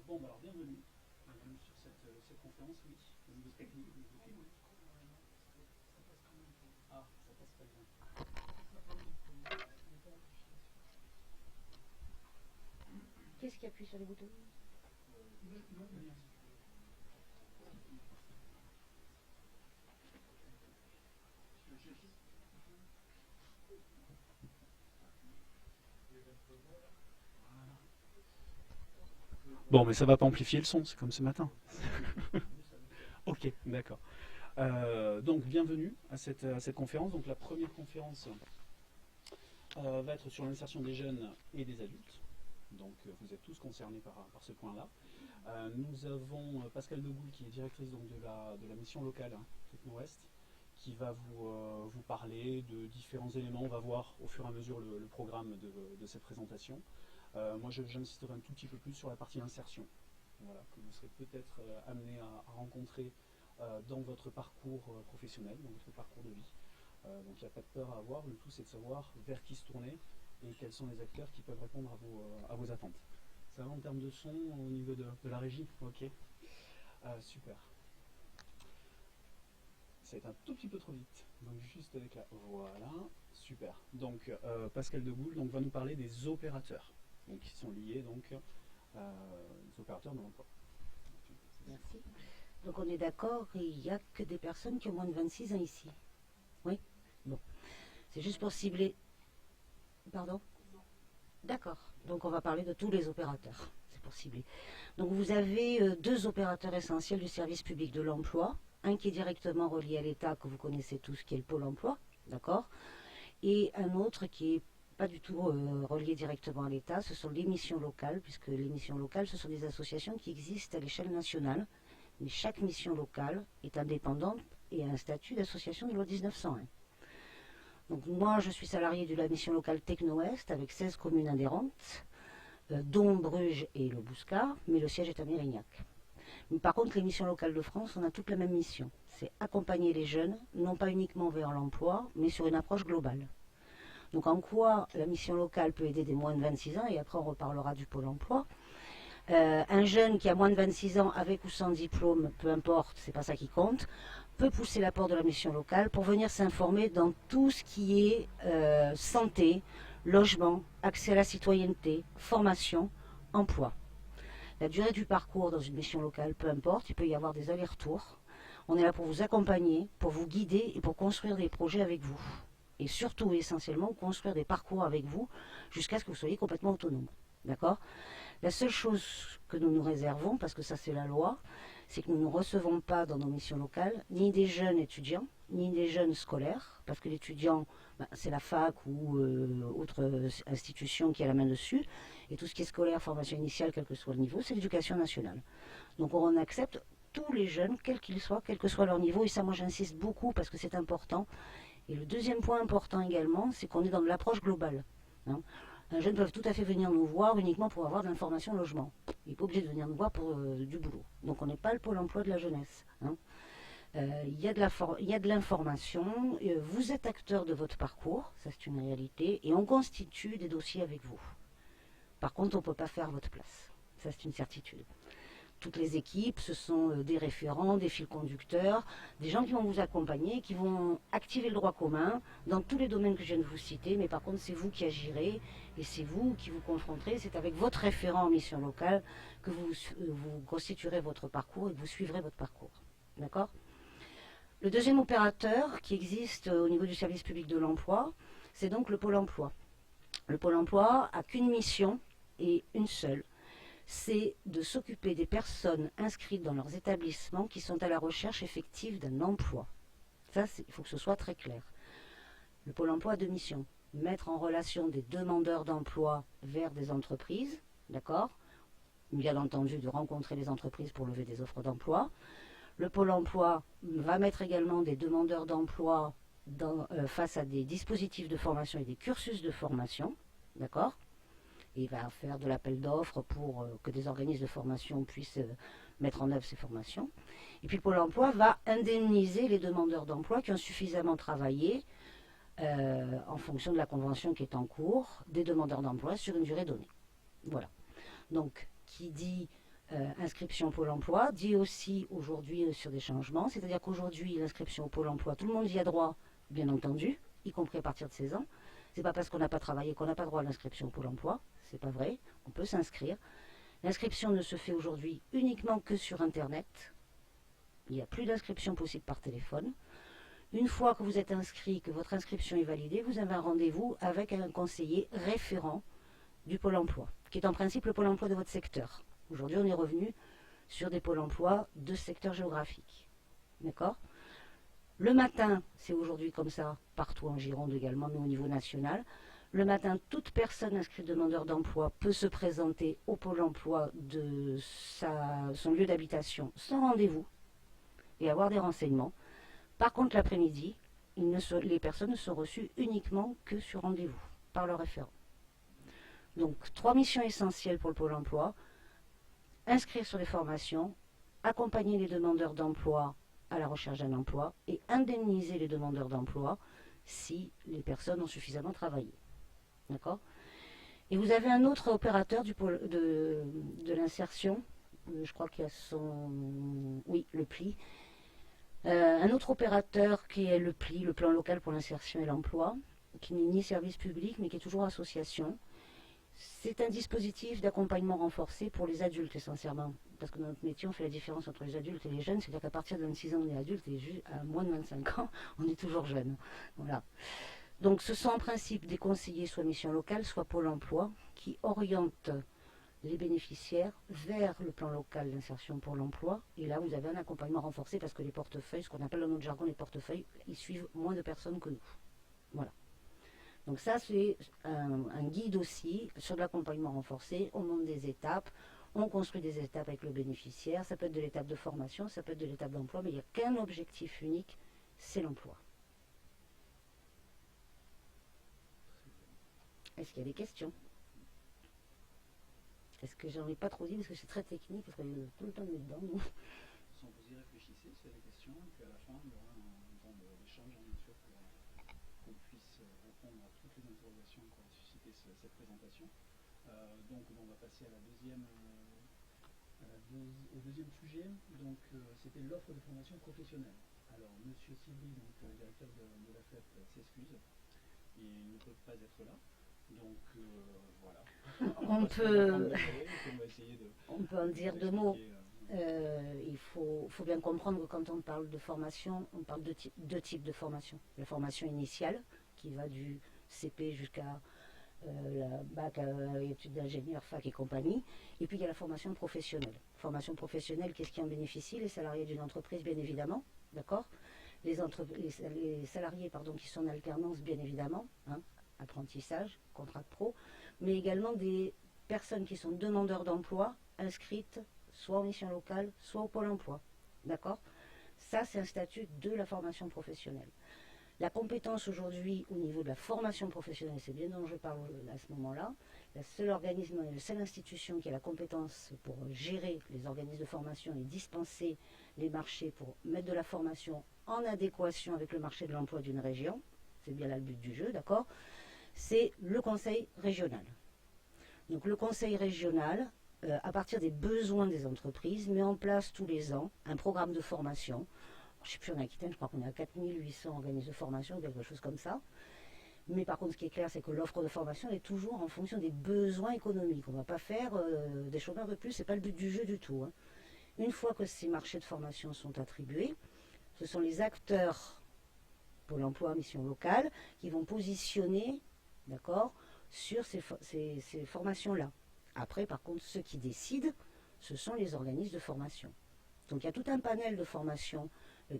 Bon, bah alors bienvenue. Bienvenue sur cette conférence, oui. Au niveau technique, au niveau technique. Ah, ça passe pas bien. Qu'est-ce qui appuie sur les boutons? Non, rien. Bon, mais ça va pas amplifier le son, c'est comme ce matin. Ok, d'accord. Donc, bienvenue à cette conférence. Donc, la première conférence va être sur l'insertion des jeunes et des adultes. Donc, vous êtes tous concernés par ce point-là. Nous avons Pascal Degoul, qui est directrice donc, de la mission locale Techno-Ouest, qui va vous parler de différents éléments. On va voir au fur et à mesure le programme de cette présentation. Moi, j'insisterai un tout petit peu plus sur la partie insertion, voilà, que vous serez peut-être amené à rencontrer dans votre parcours professionnel, dans votre parcours de vie. Donc il n'y a pas de peur à avoir, le tout c'est de savoir vers qui se tourner et quels sont les acteurs qui peuvent répondre à vos attentes. Ça va en termes de son au niveau de la régie? Ok, super. Ça va être un tout petit peu trop vite, donc juste avec la... Voilà, super. Donc Pascal Degoul donc, va nous parler des opérateurs, donc, qui sont liés donc, aux opérateurs de l'emploi. Merci. Donc on est d'accord, il n'y a que des personnes qui ont moins de 26 ans ici. Oui? Bon. C'est juste pour cibler. Pardon? D'accord. Donc on va parler de tous les opérateurs. C'est pour cibler. Donc vous avez deux opérateurs essentiels du service public de l'emploi. Un qui est directement relié à l'État, que vous connaissez tous, qui est le Pôle emploi. D'accord? Et un autre qui est pas du tout relié directement à l'État, ce sont les missions locales, puisque les missions locales, ce sont des associations qui existent à l'échelle nationale. Mais chaque mission locale est indépendante et a un statut d'association de loi 1901. Donc moi, je suis salarié de la mission locale Techno-Ouest avec 16 communes adhérentes, dont Bruges et le Bouscat, mais le siège est à Mérignac. Mais par contre, les missions locales de France, on a toute la même mission. C'est accompagner les jeunes, non pas uniquement vers l'emploi, mais sur une approche globale. Donc en quoi la mission locale peut aider des moins de 26 ans, et après on reparlera du Pôle emploi. Un jeune qui a moins de 26 ans, avec ou sans diplôme, peu importe, c'est pas ça qui compte, peut pousser la porte de la mission locale pour venir s'informer dans tout ce qui est santé, logement, accès à la citoyenneté, formation, emploi. La durée du parcours dans une mission locale, peu importe, il peut y avoir des allers-retours. On est là pour vous accompagner, pour vous guider et pour construire des projets avec vous. Et surtout, essentiellement, construire des parcours avec vous jusqu'à ce que vous soyez complètement autonome. D'accord ? La seule chose que nous nous réservons, parce que ça c'est la loi, c'est que nous ne recevons pas dans nos missions locales ni des jeunes étudiants, ni des jeunes scolaires, parce que l'étudiant, c'est la fac ou autre institution qui a la main dessus, et tout ce qui est scolaire, formation initiale, quel que soit le niveau, c'est l'éducation nationale. Donc on accepte tous les jeunes, quels qu'ils soient, quel que soit leur niveau, et ça moi j'insiste beaucoup parce que c'est important. Et le deuxième point important également, c'est qu'on est dans de l'approche globale. Hein. Un jeune peut tout à fait venir nous voir uniquement pour avoir de l'information logement. Il n'est pas obligé de venir nous voir pour du boulot. Donc on n'est pas le pôle emploi de la jeunesse. Hein. Il y a de l'information, vous êtes acteur de votre parcours, ça c'est une réalité, et on constitue des dossiers avec vous. Par contre, on ne peut pas faire votre place. Ça c'est une certitude. Toutes les équipes, ce sont des référents, des fils conducteurs, des gens qui vont vous accompagner, qui vont activer le droit commun dans tous les domaines que je viens de vous citer, mais par contre c'est vous qui agirez et c'est vous qui vous confronterez, c'est avec votre référent en mission locale que vous constituerez votre parcours et que vous suivrez votre parcours. D'accord ? Le deuxième opérateur qui existe au niveau du service public de l'emploi, c'est donc le Pôle emploi. Le Pôle emploi n'a qu'une mission et une seule, c'est de s'occuper des personnes inscrites dans leurs établissements qui sont à la recherche effective d'un emploi. Ça, il faut que ce soit très clair. Le Pôle emploi a deux missions. Mettre en relation des demandeurs d'emploi vers des entreprises, d'accord ? Bien entendu, de rencontrer les entreprises pour lever des offres d'emploi. Le Pôle emploi va mettre également des demandeurs d'emploi face à des dispositifs de formation et des cursus de formation, d'accord ? Il va faire de l'appel d'offres pour que des organismes de formation puissent mettre en œuvre ces formations. Et puis le Pôle emploi va indemniser les demandeurs d'emploi qui ont suffisamment travaillé en fonction de la convention qui est en cours des demandeurs d'emploi sur une durée donnée. Voilà. Donc qui dit inscription Pôle emploi, dit aussi aujourd'hui sur des changements. C'est-à-dire qu'aujourd'hui, l'inscription au Pôle emploi, tout le monde y a droit, bien entendu, y compris à partir de 16 ans. C'est pas parce qu'on n'a pas travaillé qu'on n'a pas droit à l'inscription au Pôle emploi. C'est pas vrai. On peut s'inscrire. L'inscription ne se fait aujourd'hui uniquement que sur Internet. Il n'y a plus d'inscription possible par téléphone. Une fois que vous êtes inscrit, que votre inscription est validée, vous avez un rendez-vous avec un conseiller référent du Pôle emploi, qui est en principe le Pôle emploi de votre secteur. Aujourd'hui, on est revenu sur des pôles emploi de secteur géographique. D'accord ? Le matin, c'est aujourd'hui comme ça, partout en Gironde également, mais au niveau national. Le matin, toute personne inscrite demandeur d'emploi peut se présenter au Pôle emploi de son lieu d'habitation sans rendez-vous et avoir des renseignements. Par contre, l'après-midi, les personnes ne sont reçues uniquement que sur rendez-vous, par le référent. Donc, 3 missions essentielles pour le Pôle emploi. Inscrire sur les formations, accompagner les demandeurs d'emploi à la recherche d'un emploi et indemniser les demandeurs d'emploi si les personnes ont suffisamment travaillé. D'accord ? Et vous avez un autre opérateur de l'insertion, je crois qu'il y a le PLI. Un autre opérateur qui est le PLI, le plan local pour l'insertion et l'emploi, qui n'est ni service public mais qui est toujours association. C'est un dispositif d'accompagnement renforcé pour les adultes essentiellement. Parce que dans notre métier, on fait la différence entre les adultes et les jeunes. C'est-à-dire qu'à partir de 26 ans, on est adulte et à moins de 25 ans, on est toujours jeune. Voilà. Donc ce sont en principe des conseillers, soit mission locale, soit Pôle emploi, qui orientent les bénéficiaires vers le plan local d'insertion pour l'emploi. Et là, vous avez un accompagnement renforcé parce que les portefeuilles, ce qu'on appelle dans notre jargon les portefeuilles, ils suivent moins de personnes que nous. Voilà. Donc ça, c'est un guide aussi sur de l'accompagnement renforcé. On monte des étapes, on construit des étapes avec le bénéficiaire. Ça peut être de l'étape de formation, ça peut être de l'étape d'emploi, mais il n'y a qu'un objectif unique, c'est l'emploi. Est-ce qu'il y a des questions ? Est-ce que j'en ai pas trop dit parce que c'est très technique, parce qu'on est tout le temps dedans. Si vous y réfléchissez, s'il y a des questions, et puis à la fin, il y aura un temps d'échange, bien sûr, pour qu'on puisse répondre à toutes les interrogations qu'aura suscité cette présentation. Donc on va passer à au deuxième sujet. Donc c'était l'offre de formation professionnelle. Alors Monsieur Sylvie, donc directeur de la FEP, s'excuse et ne peut pas être là. Donc voilà. On peut en dire deux mots. Il faut bien comprendre que quand on parle de formation, on parle de deux types de formation. La formation initiale, qui va du CP jusqu'à la bac, études d'ingénieur, fac et compagnie. Et puis il y a la formation professionnelle. Formation professionnelle, qu'est-ce qui en bénéficie? Les salariés d'une entreprise, bien évidemment. D'accord? Les salariés qui sont en alternance, bien évidemment. Hein, apprentissage, contrat de pro. Mais également des personnes qui sont demandeurs d'emploi, inscrites soit en mission locale, soit au Pôle emploi. D'accord? Ça, c'est un statut de la formation professionnelle. La compétence aujourd'hui au niveau de la formation professionnelle, c'est bien dont je parle à ce moment-là, le seul organisme et la seule institution qui a la compétence pour gérer les organismes de formation et dispenser les marchés pour mettre de la formation en adéquation avec le marché de l'emploi d'une région, c'est bien là le but du jeu, d'accord? C'est le conseil régional. Donc le conseil régional, à partir des besoins des entreprises, met en place tous les ans un programme de formation. Je ne sais plus, en Aquitaine, je crois qu'on est à 4800 organismes de formation, quelque chose comme ça. Mais par contre, ce qui est clair, c'est que l'offre de formation est toujours en fonction des besoins économiques. On ne va pas faire des chômeurs de plus, ce n'est pas le but du jeu du tout. Hein. Une fois que ces marchés de formation sont attribués, ce sont les acteurs Pôle emploi, mission locale, qui vont positionner, d'accord, sur ces formations-là. Après, par contre, ceux qui décident, ce sont les organismes de formation. Donc il y a tout un panel de formations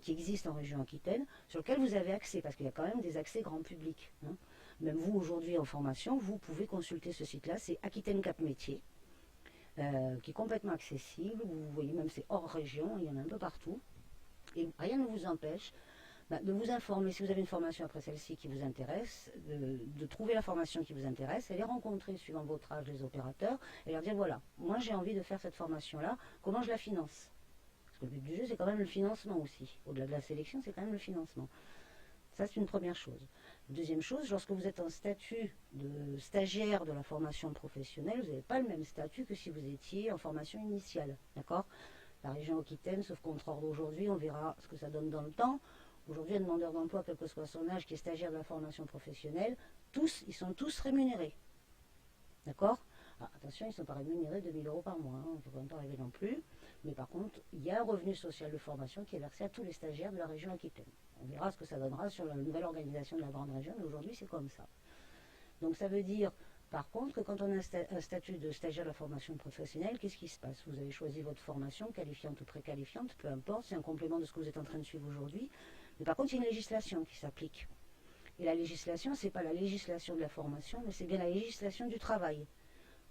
qui existe en région Aquitaine, sur lequel vous avez accès, parce qu'il y a quand même des accès grand public. Hein. Même vous, aujourd'hui, en formation, vous pouvez consulter ce site-là, c'est Aquitaine Cap Métier, qui est complètement accessible. Vous voyez, même c'est hors région, il y en a un peu partout. Et rien ne vous empêche de vous informer, si vous avez une formation après celle-ci qui vous intéresse, de trouver la formation qui vous intéresse et les rencontrer suivant votre âge, les opérateurs, et leur dire, voilà, moi j'ai envie de faire cette formation-là, comment je la finance? Parce que le but du jeu, c'est quand même le financement aussi. Au-delà de la sélection, c'est quand même le financement. Ça, c'est une première chose. Deuxième chose, lorsque vous êtes en statut de stagiaire de la formation professionnelle, vous n'avez pas le même statut que si vous étiez en formation initiale. D'accord? La région Aquitaine, sauf contre-ordre aujourd'hui, on verra ce que ça donne dans le temps. Aujourd'hui, un demandeur d'emploi, quel que soit son âge, qui est stagiaire de la formation professionnelle, ils sont tous rémunérés. D'accord? Attention, ils ne sont pas rémunérés 2 000 € par mois, il ne faut quand même pas rêver non plus. Mais par contre, il y a un revenu social de formation qui est versé à tous les stagiaires de la région Aquitaine. On verra ce que ça donnera sur la nouvelle organisation de la grande région, mais aujourd'hui, c'est comme ça. Donc ça veut dire, par contre, que quand on a un statut de stagiaire de la formation professionnelle, qu'est-ce qui se passe? Vous avez choisi votre formation, qualifiante ou préqualifiante, peu importe, c'est un complément de ce que vous êtes en train de suivre aujourd'hui. Mais par contre, il y a une législation qui s'applique. Et la législation, ce n'est pas la législation de la formation, mais c'est bien la législation du travail.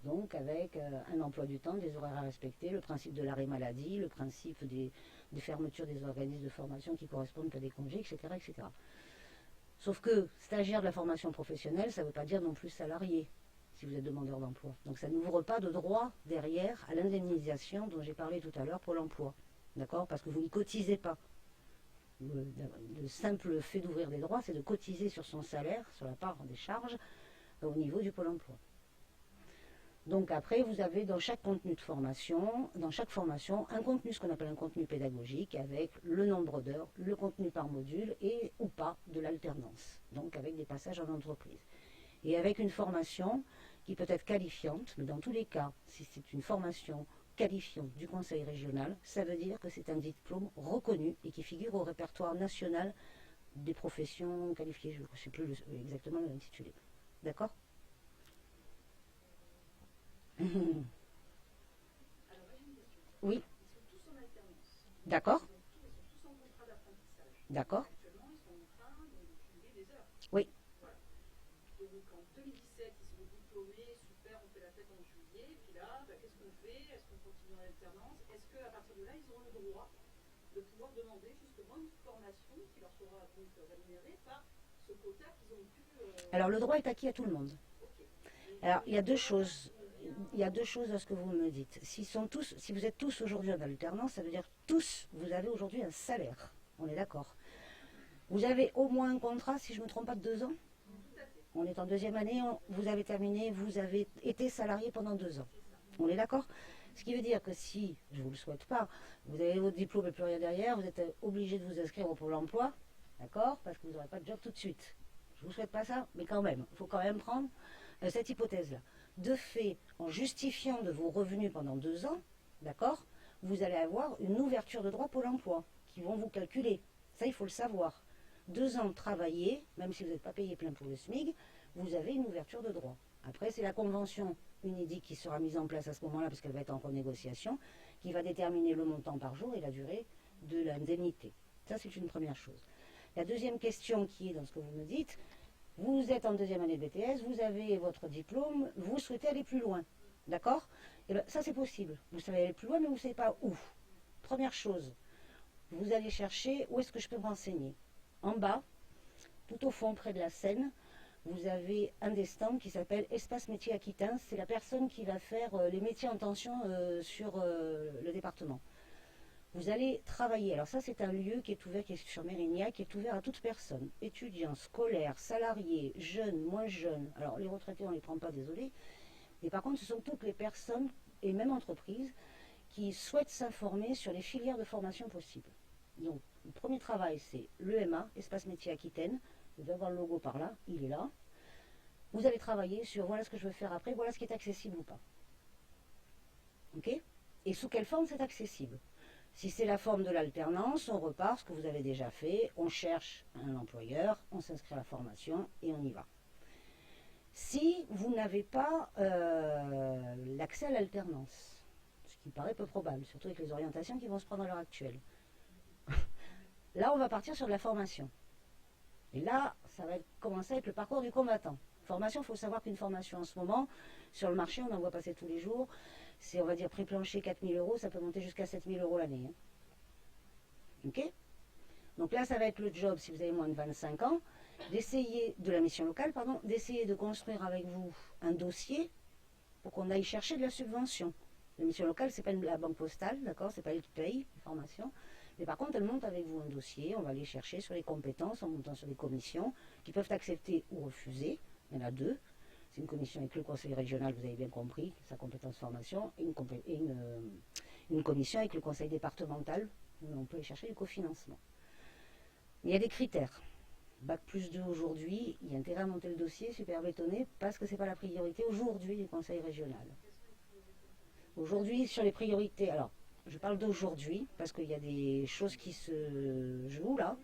Donc avec un emploi du temps, des horaires à respecter, le principe de l'arrêt maladie, le principe des fermetures des organismes de formation qui correspondent à des congés, etc., etc. Sauf que stagiaire de la formation professionnelle, ça ne veut pas dire non plus salarié, si vous êtes demandeur d'emploi. Donc ça n'ouvre pas de droit derrière à l'indemnisation dont j'ai parlé tout à l'heure pour l'emploi. D'accord? Parce que vous n'y cotisez pas. Le simple fait d'ouvrir des droits, c'est de cotiser sur son salaire, sur la part des charges, au niveau du Pôle emploi. Donc après, vous avez dans chaque contenu de formation, dans chaque formation, un contenu, ce qu'on appelle un contenu pédagogique, avec le nombre d'heures, le contenu par module et ou pas de l'alternance. Donc avec des passages en entreprise. Et avec une formation qui peut être qualifiante, mais dans tous les cas, si c'est une formation qualifiante du Conseil régional, ça veut dire que c'est un diplôme reconnu et qui figure au répertoire national des professions qualifiées. Je ne sais plus exactement l'intitulé. D'accord? Oui. D'accord. D'accord. Oui. Donc en 2017, ils sont diplômés, super, on fait la fête en juillet, puis là, qu'est-ce qu'on fait? Est-ce qu'on continue en alternance? Est-ce qu'à partir de là, ils auront le droit de pouvoir demander justement une formation qui leur sera donc rémunérée par ce quota qu'ils ont pu... Alors le droit est acquis à tout le monde. Alors il y a deux choses. Il y a deux choses à ce que vous me dites. Si vous êtes tous aujourd'hui en alternance, ça veut dire que tous, vous avez aujourd'hui un salaire. On est d'accord. Vous avez au moins un contrat, si je ne me trompe pas, de 2 ans. On est en deuxième année, vous avez terminé, vous avez été salarié pendant 2 ans. On est d'accord? Ce qui veut dire que si, je ne vous le souhaite pas, vous avez votre diplôme et plus rien derrière, vous êtes obligé de vous inscrire au Pôle emploi, d'accord? Parce que vous n'aurez pas de job tout de suite. Je ne vous souhaite pas ça, mais quand même, il faut quand même prendre cette hypothèse-là. De fait, en justifiant de vos revenus pendant 2 ans, d'accord, vous allez avoir une ouverture de droit Pôle emploi qui vont vous calculer. Ça, il faut le savoir. 2 ans travaillés, même si vous n'êtes pas payé plein pour le SMIC, vous avez une ouverture de droit. Après, c'est la convention UNIDIC qui sera mise en place à ce moment-là, parce qu'elle va être en renégociation, qui va déterminer le montant par jour et la durée de l'indemnité. Ça, c'est une première chose. La deuxième question qui est dans ce que vous me dites, vous êtes en deuxième année de BTS, vous avez votre diplôme, vous souhaitez aller plus loin. D'accord? Et bien, ça, c'est possible. Vous savez aller plus loin, mais vous ne savez pas où. Première chose, vous allez chercher où est-ce que je peux me renseigner. En bas, tout au fond, près de la Seine, vous avez un des stands qui s'appelle Espace Métiers Aquitains. C'est la personne qui va faire les métiers en tension sur le département. Vous allez travailler. Alors ça, c'est un lieu qui est ouvert, qui est sur Mérignac, qui est ouvert à toute personne. Étudiants, scolaires, salariés, jeunes, moins jeunes. Alors les retraités, on ne les prend pas, désolé. Mais par contre, ce sont toutes les personnes, et même entreprises, qui souhaitent s'informer sur les filières de formation possibles. Donc, le premier travail, c'est l'EMA, Espace Métiers Aquitaine. Vous devez avoir le logo par là, il est là. Vous allez travailler sur voilà ce que je veux faire après, voilà ce qui est accessible ou pas. Ok? Et sous quelle forme c'est accessible? Si c'est la forme de l'alternance, on repart ce que vous avez déjà fait, on cherche un employeur, on s'inscrit à la formation et on y va. Si vous n'avez pas l'accès à l'alternance, ce qui paraît peu probable, surtout avec les orientations qui vont se prendre à l'heure actuelle, là on va partir sur de la formation. Et là, ça va commencer avec le parcours du combattant. Formation, il faut savoir qu'une formation en ce moment, sur le marché, on en voit passer tous les jours, c'est, on va dire, prix plancher 4 000 €, ça peut monter jusqu'à 7 000 € l'année. Hein. Ok? Donc là, ça va être le job, si vous avez moins de 25 ans, d'essayer, de la mission locale, pardon, d'essayer de construire avec vous un dossier pour qu'on aille chercher de la subvention. La mission locale, c'est pas la banque postale, d'accord? C'est pas elle qui paye les formations, Mais par contre, elle monte avec vous un dossier, on va aller chercher sur les compétences, en montant sur les commissions, qui peuvent accepter ou refuser. Il y en a deux. C'est une commission avec le conseil régional, vous avez bien compris, sa compétence formation, et une commission avec le conseil départemental, où on peut aller chercher du cofinancement. Mais il y a des critères. Bac plus 2 aujourd'hui, il y a intérêt à monter le dossier, super bétonné, parce que ce n'est pas la priorité aujourd'hui du conseil régional. Aujourd'hui, sur les priorités, alors, je parle d'aujourd'hui, parce qu'il y a des choses qui se jouent là.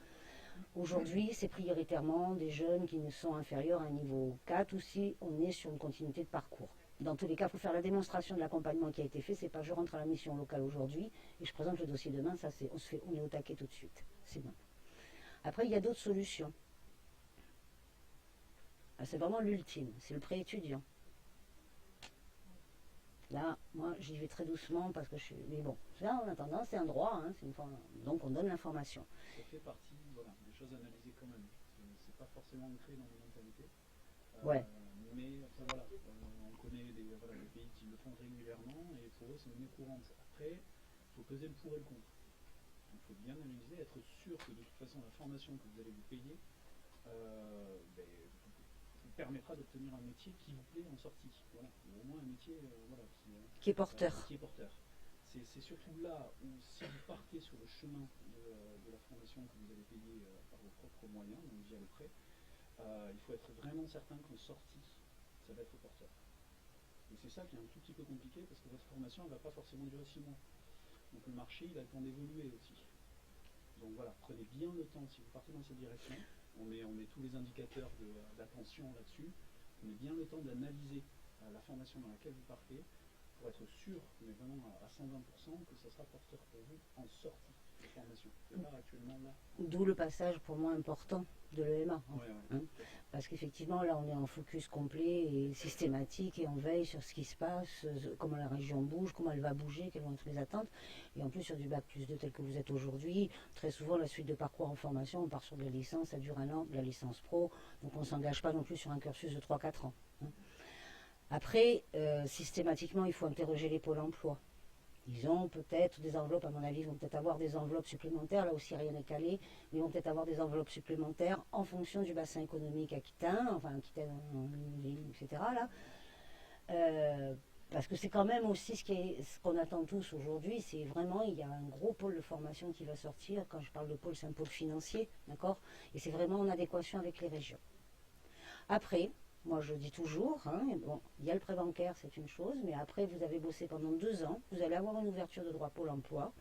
Aujourd'hui, c'est prioritairement des jeunes qui ne sont inférieurs à un niveau 4 ou si on est sur une continuité de parcours. Dans tous les cas, il faut faire la démonstration de l'accompagnement qui a été fait. C'est pas je rentre à la mission locale aujourd'hui et je présente le dossier demain, ça c'est on est au taquet tout de suite. C'est bon. Après, il y a d'autres solutions. Ah, c'est vraiment l'ultime, c'est le pré-étudiant. Là, moi, j'y vais très doucement parce que je suis... Mais bon, là, en attendant, c'est un droit, hein, donc on donne l'information. Ça fait partie des choses analysées quand même. C'est pas forcément ancré dans les mentalités. Ouais. Mais enfin, voilà, on connaît des pays qui le font régulièrement et pour eux, c'est une monnaie courante. Après, il faut peser le pour et le contre. Il faut bien analyser, être sûr que de toute façon, la formation que vous allez vous payer vous permettra d'obtenir un métier qui vous plaît en sortie. Voilà. Ou au moins un métier qui est porteur. C'est surtout là où, si vous partez sur le chemin de la formation que vous allez payer par vos propres moyens, donc via le prêt, il faut être vraiment certain qu'en sortie, ça va être porteur. Et c'est ça qui est un tout petit peu compliqué parce que votre formation ne va pas forcément durer 6 mois. Donc le marché, il a le temps d'évoluer aussi. Donc voilà, prenez bien le temps, si vous partez dans cette direction, on met tous les indicateurs d'attention là-dessus, prenez bien le temps d'analyser la formation dans laquelle vous partez pour être sûr, mais vraiment à 120%, que ça sera porteur pour vous en sortie de formation. C'est pas actuellement là. D'où le passage pour moi important de l'EMA. Ouais. Hein, parce qu'effectivement, là, on est en focus complet et systématique et on veille sur ce qui se passe, comment la région bouge, comment elle va bouger, quelles vont être les attentes. Et en plus, sur du bac plus 2 tel que vous êtes aujourd'hui, très souvent, la suite de parcours en formation, on part sur de la licence, ça dure 1 an, de la licence pro, donc on ne s'engage pas non plus sur un cursus de 3-4 ans. Hein. Après, systématiquement, il faut interroger les pôles emploi. Ils ont peut-être des enveloppes, à mon avis, ils vont peut-être avoir des enveloppes supplémentaires, là aussi rien n'est calé, mais ils vont peut-être avoir des enveloppes supplémentaires en fonction du bassin économique aquitain, enfin Aquitaine, etc. Là. Parce que c'est quand même aussi ce qu'on attend tous aujourd'hui, c'est vraiment, il y a un gros pôle de formation qui va sortir, quand je parle de pôle, c'est un pôle financier, d'accord? Et c'est vraiment en adéquation avec les régions. Après, moi, je dis toujours, hein, bon, il y a le prêt bancaire, c'est une chose, mais après, vous avez bossé pendant 2 ans, vous allez avoir une ouverture de droit Pôle emploi,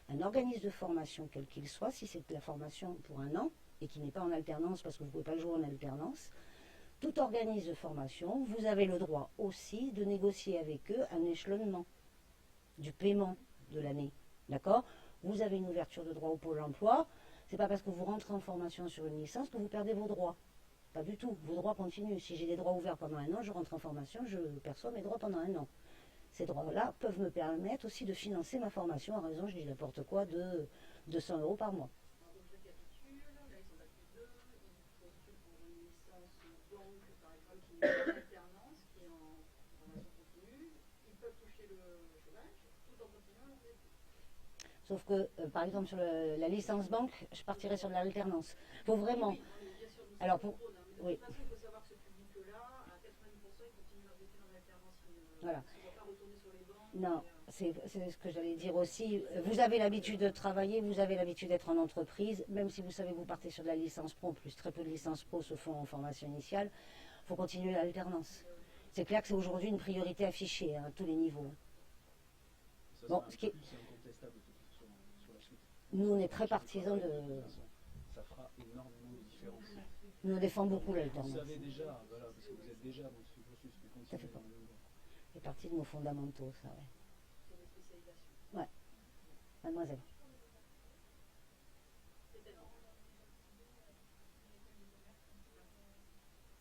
un organisme de formation, quel qu'il soit, si c'est de la formation pour 1 an, et qui n'est pas en alternance, parce que vous ne pouvez pas le jouer en alternance, tout organisme de formation, vous avez le droit aussi de négocier avec eux un échelonnement du paiement de l'année. D'accord? Vous avez une ouverture de droit au Pôle emploi, c'est pas parce que vous rentrez en formation sur une licence que vous perdez vos droits. Pas du tout. Vos droits continuent. Si j'ai des droits ouverts pendant 1 an, je rentre en formation, je perçois mes droits pendant 1 an. Ces droits-là peuvent me permettre aussi de financer ma formation à raison, je dis n'importe quoi, de 200 € par mois. Alors, donc, je récapitule. Là, ils sont bac plus 2. Ils postulent pour une licence banque, par exemple, qui est en alternance, qui est en formation continue. Ils peuvent toucher le chômage tout en continuant leurs études. Sauf que, par exemple, sur la licence banque, je partirai sur de l'alternance. Il faut vraiment... Oui, bien sûr, Alors, pour... De toute façon, il faut savoir que ce public-là, à 90%, ils continuent leurs études en alternance. Voilà. Ils ne vont pas retourner sur les bancs. Non, c'est ce que j'allais dire aussi. Vous avez l'habitude de travailler, vous avez l'habitude d'être en entreprise, même si vous savez que vous partez sur de la licence pro, en plus très peu de licences pro se font en formation initiale, il faut continuer l'alternance. C'est clair que c'est aujourd'hui une priorité affichée à tous les niveaux. Ça, Bon, c'est incontestable sur la suite. Nous, on est très partisans de... Ça fera énormément de différence. Nous, on défend beaucoup Vous l'alternance. savez déjà, voilà, parce que vous êtes déjà dans ce cursus, mais Ça fait continuez pas. dans le même voie. C'est partie de nos fondamentaux, ça, ouais. Sur des spécialisations. Ouais. Mademoiselle. C'est énorme.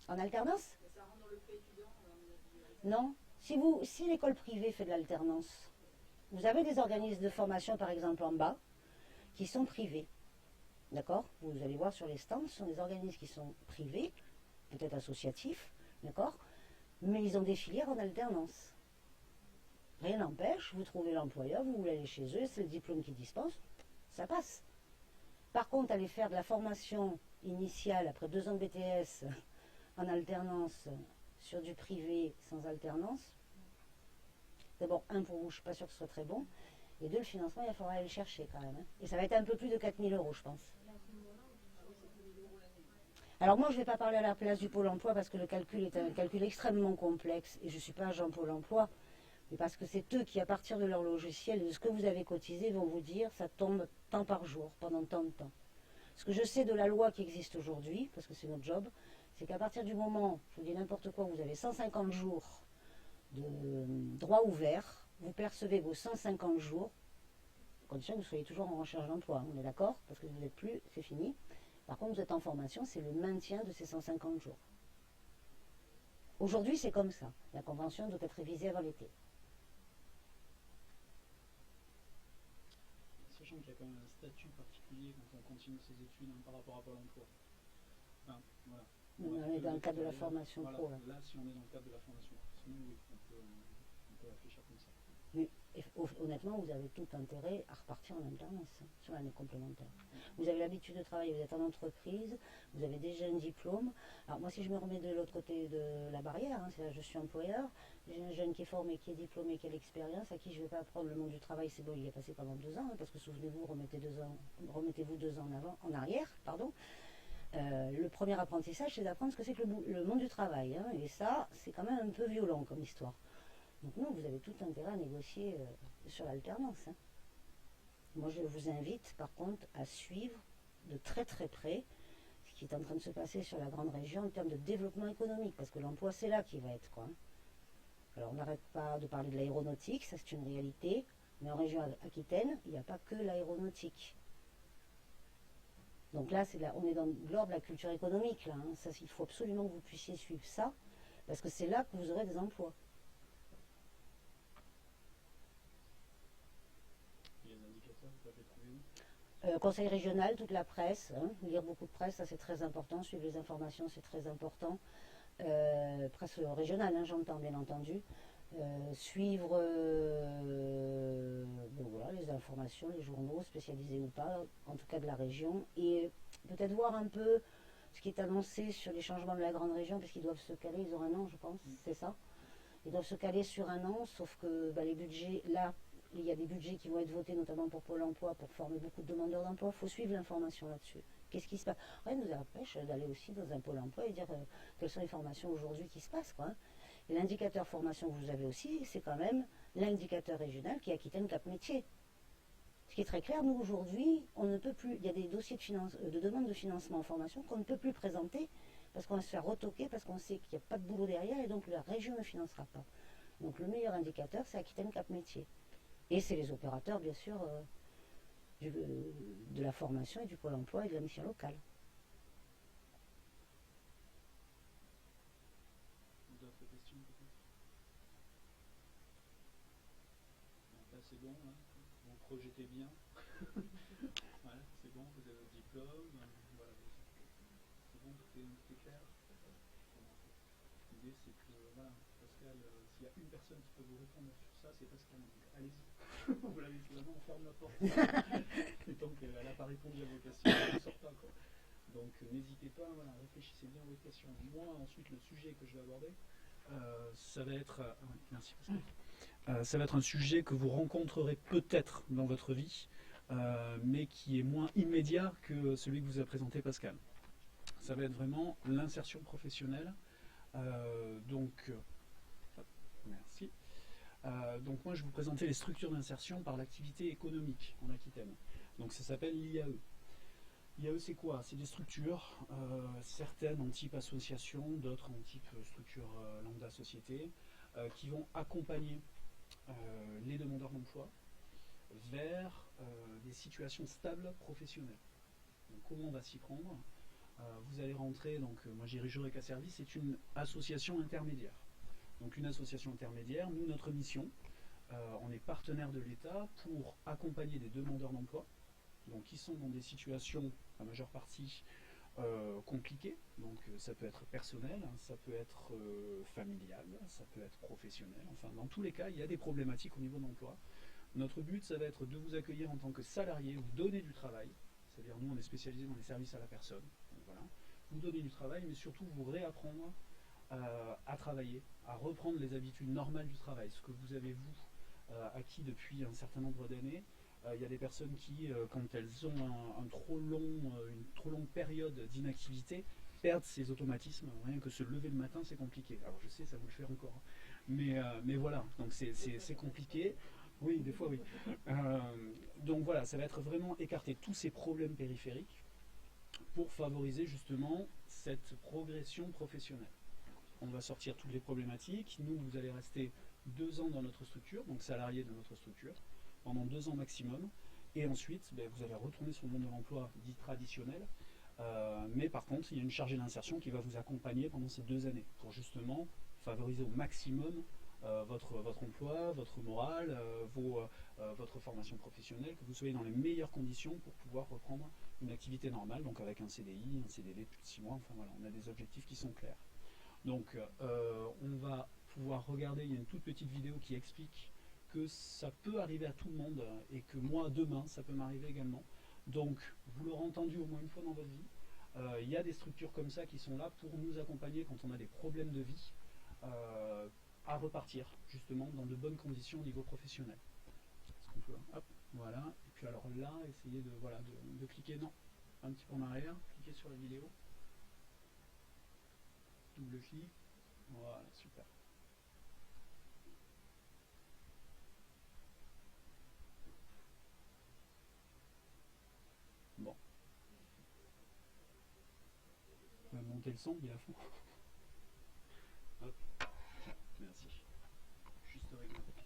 En alternance? Mais ça rentre dans le pré étudiant, à mon avis. Non. Si l'école privée fait de l'alternance, vous avez des organismes de formation, par exemple en bas, qui sont privés. D'accord? Vous allez voir sur les stands, ce sont des organismes qui sont privés, peut-être associatifs, d'accord? Mais ils ont des filières en alternance. Rien n'empêche, vous trouvez l'employeur, vous voulez aller chez eux, c'est le diplôme qu'ils dispensent, ça passe. Par contre, aller faire de la formation initiale après 2 ans de BTS en alternance sur du privé sans alternance, d'abord, un, pour vous, je ne suis pas sûre que ce soit très bon, et deux, le financement, il faudra aller le chercher quand même. Hein. Et ça va être un peu plus de 4 000 euros, je pense. Alors moi, je ne vais pas parler à la place du Pôle emploi parce que le calcul est un calcul extrêmement complexe et je ne suis pas agent Pôle emploi, mais parce que c'est eux qui, à partir de leur logiciel et de ce que vous avez cotisé, vont vous dire ça tombe tant par jour, pendant tant de temps. Ce que je sais de la loi qui existe aujourd'hui, parce que c'est notre job, c'est qu'à partir du moment, je vous dis n'importe quoi, vous avez 150 jours de droit ouvert, vous percevez vos 150 jours, à condition que vous soyez toujours en recherche d'emploi, hein, on est d'accord, parce que vous n'êtes plus, c'est fini. Par contre, vous êtes en formation, c'est le maintien de ces 150 jours. Aujourd'hui, c'est comme ça. La convention doit être révisée avant l'été. Sachant qu'il y a quand même un statut particulier quand on continue ses études par rapport à Pôle emploi. Enfin, voilà. On est dans le cadre de la formation voilà, pro. Là, si on est dans le cadre de la formation professionnelle, oui, on peut réfléchir comme ça. Mais honnêtement, vous avez tout intérêt à repartir en alternance hein, sur l'année complémentaire. Vous avez l'habitude de travailler, vous êtes en entreprise, vous avez déjà un diplôme. Alors moi, si je me remets de l'autre côté de la barrière, hein, c'est-à-dire je suis employeur, j'ai un jeune qui est formé, qui est diplômé, qui a l'expérience, à qui je ne vais pas apprendre le monde du travail, c'est bon, il y a passé pendant 2 ans, hein, parce que souvenez-vous, remettez-vous 2 ans en arrière, pardon. Le premier apprentissage, c'est d'apprendre ce que c'est que le monde du travail. Hein, et ça, c'est quand même un peu violent comme histoire. Donc non, vous avez tout intérêt à négocier sur l'alternance. Hein. Moi, je vous invite, par contre, à suivre de très très près ce qui est en train de se passer sur la grande région en termes de développement économique, parce que l'emploi, c'est là qu'il va être. Quoi. Alors, on n'arrête pas de parler de l'aéronautique, ça c'est une réalité, mais en région Aquitaine, il n'y a pas que l'aéronautique. Donc là, on est dans l'ordre de la culture économique. Là, hein. Ça, il faut absolument que vous puissiez suivre ça, parce que c'est là que vous aurez des emplois. Conseil régional, toute la presse, hein, lire beaucoup de presse, ça c'est très important, suivre les informations c'est très important. Presse régionale, hein, j'entends bien entendu. Suivre bon, voilà, les informations, les journaux, spécialisés ou pas, en tout cas de la région, et peut-être voir un peu ce qui est annoncé sur les changements de la grande région, puisqu'ils doivent se caler, ils ont un an je pense, c'est ça. Ils doivent se caler sur un an, sauf que les budgets, là, il y a des budgets qui vont être votés, notamment pour Pôle emploi, pour former beaucoup de demandeurs d'emploi. Il faut suivre l'information là-dessus. Qu'est-ce qui se passe? Rien ne nous empêche d'aller aussi dans un Pôle emploi et dire quelles sont les formations aujourd'hui qui se passent. Quoi, hein. Et l'indicateur formation que vous avez aussi, c'est quand même l'indicateur régional qui est Aquitaine Cap Métier. Ce qui est très clair, nous aujourd'hui, on ne peut plus, il y a des dossiers de demande de financement en formation qu'on ne peut plus présenter parce qu'on va se faire retoquer, parce qu'on sait qu'il n'y a pas de boulot derrière et donc la région ne financera pas. Donc le meilleur indicateur, c'est Aquitaine Cap Métier. Et c'est les opérateurs, bien sûr, de la formation et du Pôle emploi et de la mission locale. D'autres questions peut-être? Là c'est bon, hein, vous projetez bien. Voilà, c'est bon, vous avez votre diplôme, voilà, c'est bon, tout est clair. L'idée c'est que, voilà, Pascal, s'il y a une personne qui peut vous répondre sur ça, c'est Pascal. Donc allez-y. Vous l'avez finalement, on ferme la porte. Et donc elle n'a pas répondu à vos questions, elle ne sort pas. Quoi. Donc n'hésitez pas, voilà, réfléchissez bien à vos questions. Moi, ensuite, le sujet que je vais aborder, ça va être. Merci Pascal. Ça va être un sujet que vous rencontrerez peut-être dans votre vie, mais qui est moins immédiat que celui que vous a présenté Pascal. Ça va être vraiment l'insertion professionnelle. Merci. Donc moi je vais vous présenter les structures d'insertion par l'activité économique en Aquitaine. Donc ça s'appelle l'IAE. L'IAE c'est quoi? C'est des structures, certaines en type association, d'autres en type structure lambda société, qui vont accompagner les demandeurs d'emploi vers des situations stables professionnelles. Donc comment on va s'y prendre? Vous allez rentrer, donc moi j'ai Eureka Service, c'est une association intermédiaire. Donc une association intermédiaire, nous notre mission, on est partenaire de l'État pour accompagner des demandeurs d'emploi, donc qui sont dans des situations, la majeure partie, compliquées, donc ça peut être personnel, ça peut être familial, ça peut être professionnel, enfin dans tous les cas il y a des problématiques au niveau de l'emploi. Notre but, ça va être de vous accueillir en tant que salarié, vous donner du travail, c'est-à-dire nous on est spécialisé dans les services à la personne, donc voilà. Vous donner du travail, mais surtout vous réapprendre à travailler, à reprendre les habitudes normales du travail, ce que vous avez vous acquis depuis un certain nombre d'années. Il y a des personnes qui, quand elles ont une trop longue période d'inactivité, perdent ces automatismes. Rien que se lever le matin, c'est compliqué. Alors je sais, ça vous le fait encore. Mais voilà, donc c'est compliqué. Oui, des fois oui. Donc voilà, ça va être vraiment écarter tous ces problèmes périphériques pour favoriser justement cette progression professionnelle. On va sortir toutes les problématiques. Nous, vous allez rester 2 ans dans notre structure, donc salarié de notre structure, pendant 2 ans maximum. Et ensuite, vous allez retourner sur le monde de l'emploi dit traditionnel. Mais par contre, il y a une chargée d'insertion qui va vous accompagner pendant ces 2 années pour justement favoriser au maximum votre emploi, votre morale, votre formation professionnelle, que vous soyez dans les meilleures conditions pour pouvoir reprendre une activité normale, donc avec un CDI, un CDD de plus de 6 mois. Enfin voilà, on a des objectifs qui sont clairs. Donc on va pouvoir regarder, il y a une toute petite vidéo qui explique que ça peut arriver à tout le monde et que moi demain ça peut m'arriver également. Donc vous l'aurez entendu au moins une fois dans votre vie, il y a des structures comme ça qui sont là pour nous accompagner quand on a des problèmes de vie à repartir justement dans de bonnes conditions au niveau professionnel. Est-ce qu'on peut, hop, voilà, et puis alors là, essayez de cliquer, non, un petit peu en arrière, cliquez sur la vidéo. Double clic, voilà, super. Bon. On va monter le son, il est à fond. Hop, merci. Juste régler un petit peu.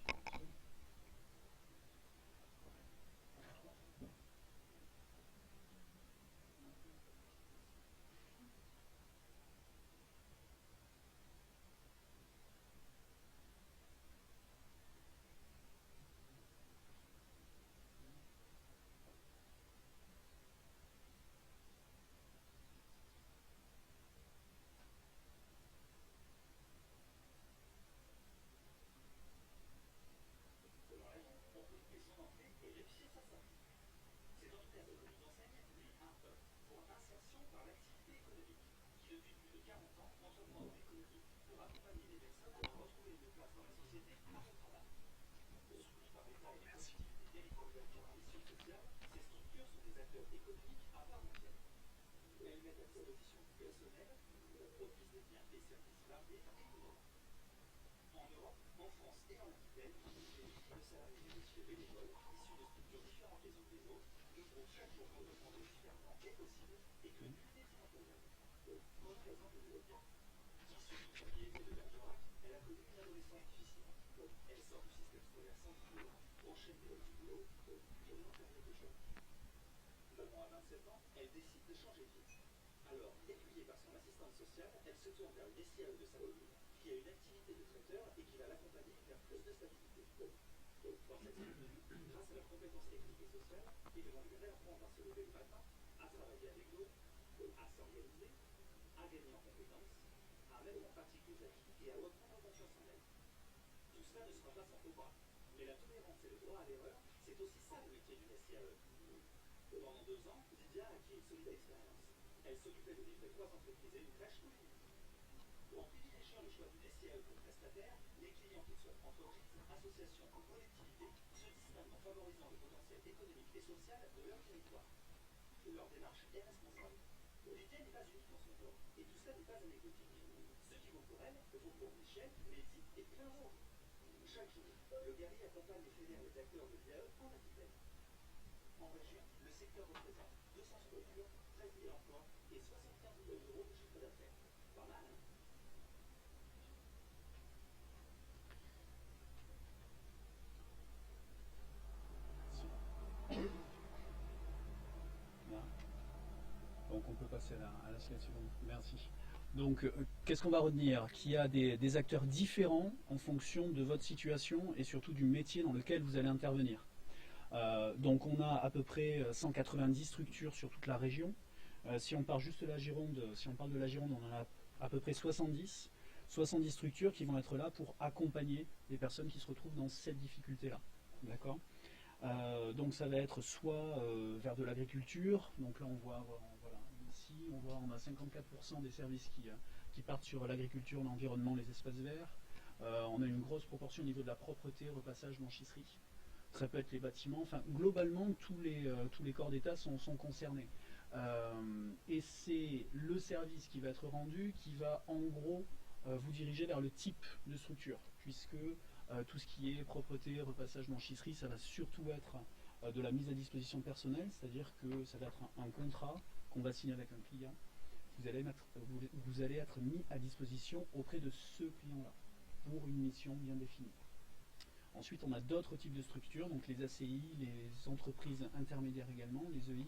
Donc on peut passer à la slide suivante. Merci. Donc qu'est-ce qu'on va retenir? Qu'il y a des acteurs différents en fonction de votre situation et surtout du métier dans lequel vous allez intervenir. Donc on a à peu près 190 structures sur toute la région. Si on parle juste de la Gironde, on en a à peu près 70 structures qui vont être là pour accompagner les personnes qui se retrouvent dans cette difficulté-là. D'accord ? Donc ça va être soit vers de l'agriculture, donc là on voit, voilà, ici on a 54% des services qui partent sur l'agriculture, l'environnement, les espaces verts. On a une grosse proportion au niveau de la propreté, repassage, blanchisserie. Ça peut être les bâtiments, enfin globalement tous les corps d'État sont concernés. Et c'est le service qui va être rendu qui va en gros vous diriger vers le type de structure, puisque tout ce qui est propreté, repassage, blanchisserie, ça va surtout être de la mise à disposition personnelle, c'est-à-dire que ça va être un contrat qu'on va signer avec un client. Vous allez être mis à disposition auprès de ce client-là pour une mission bien définie. Ensuite, on a d'autres types de structures, donc les ACI, les entreprises intermédiaires également, les EI.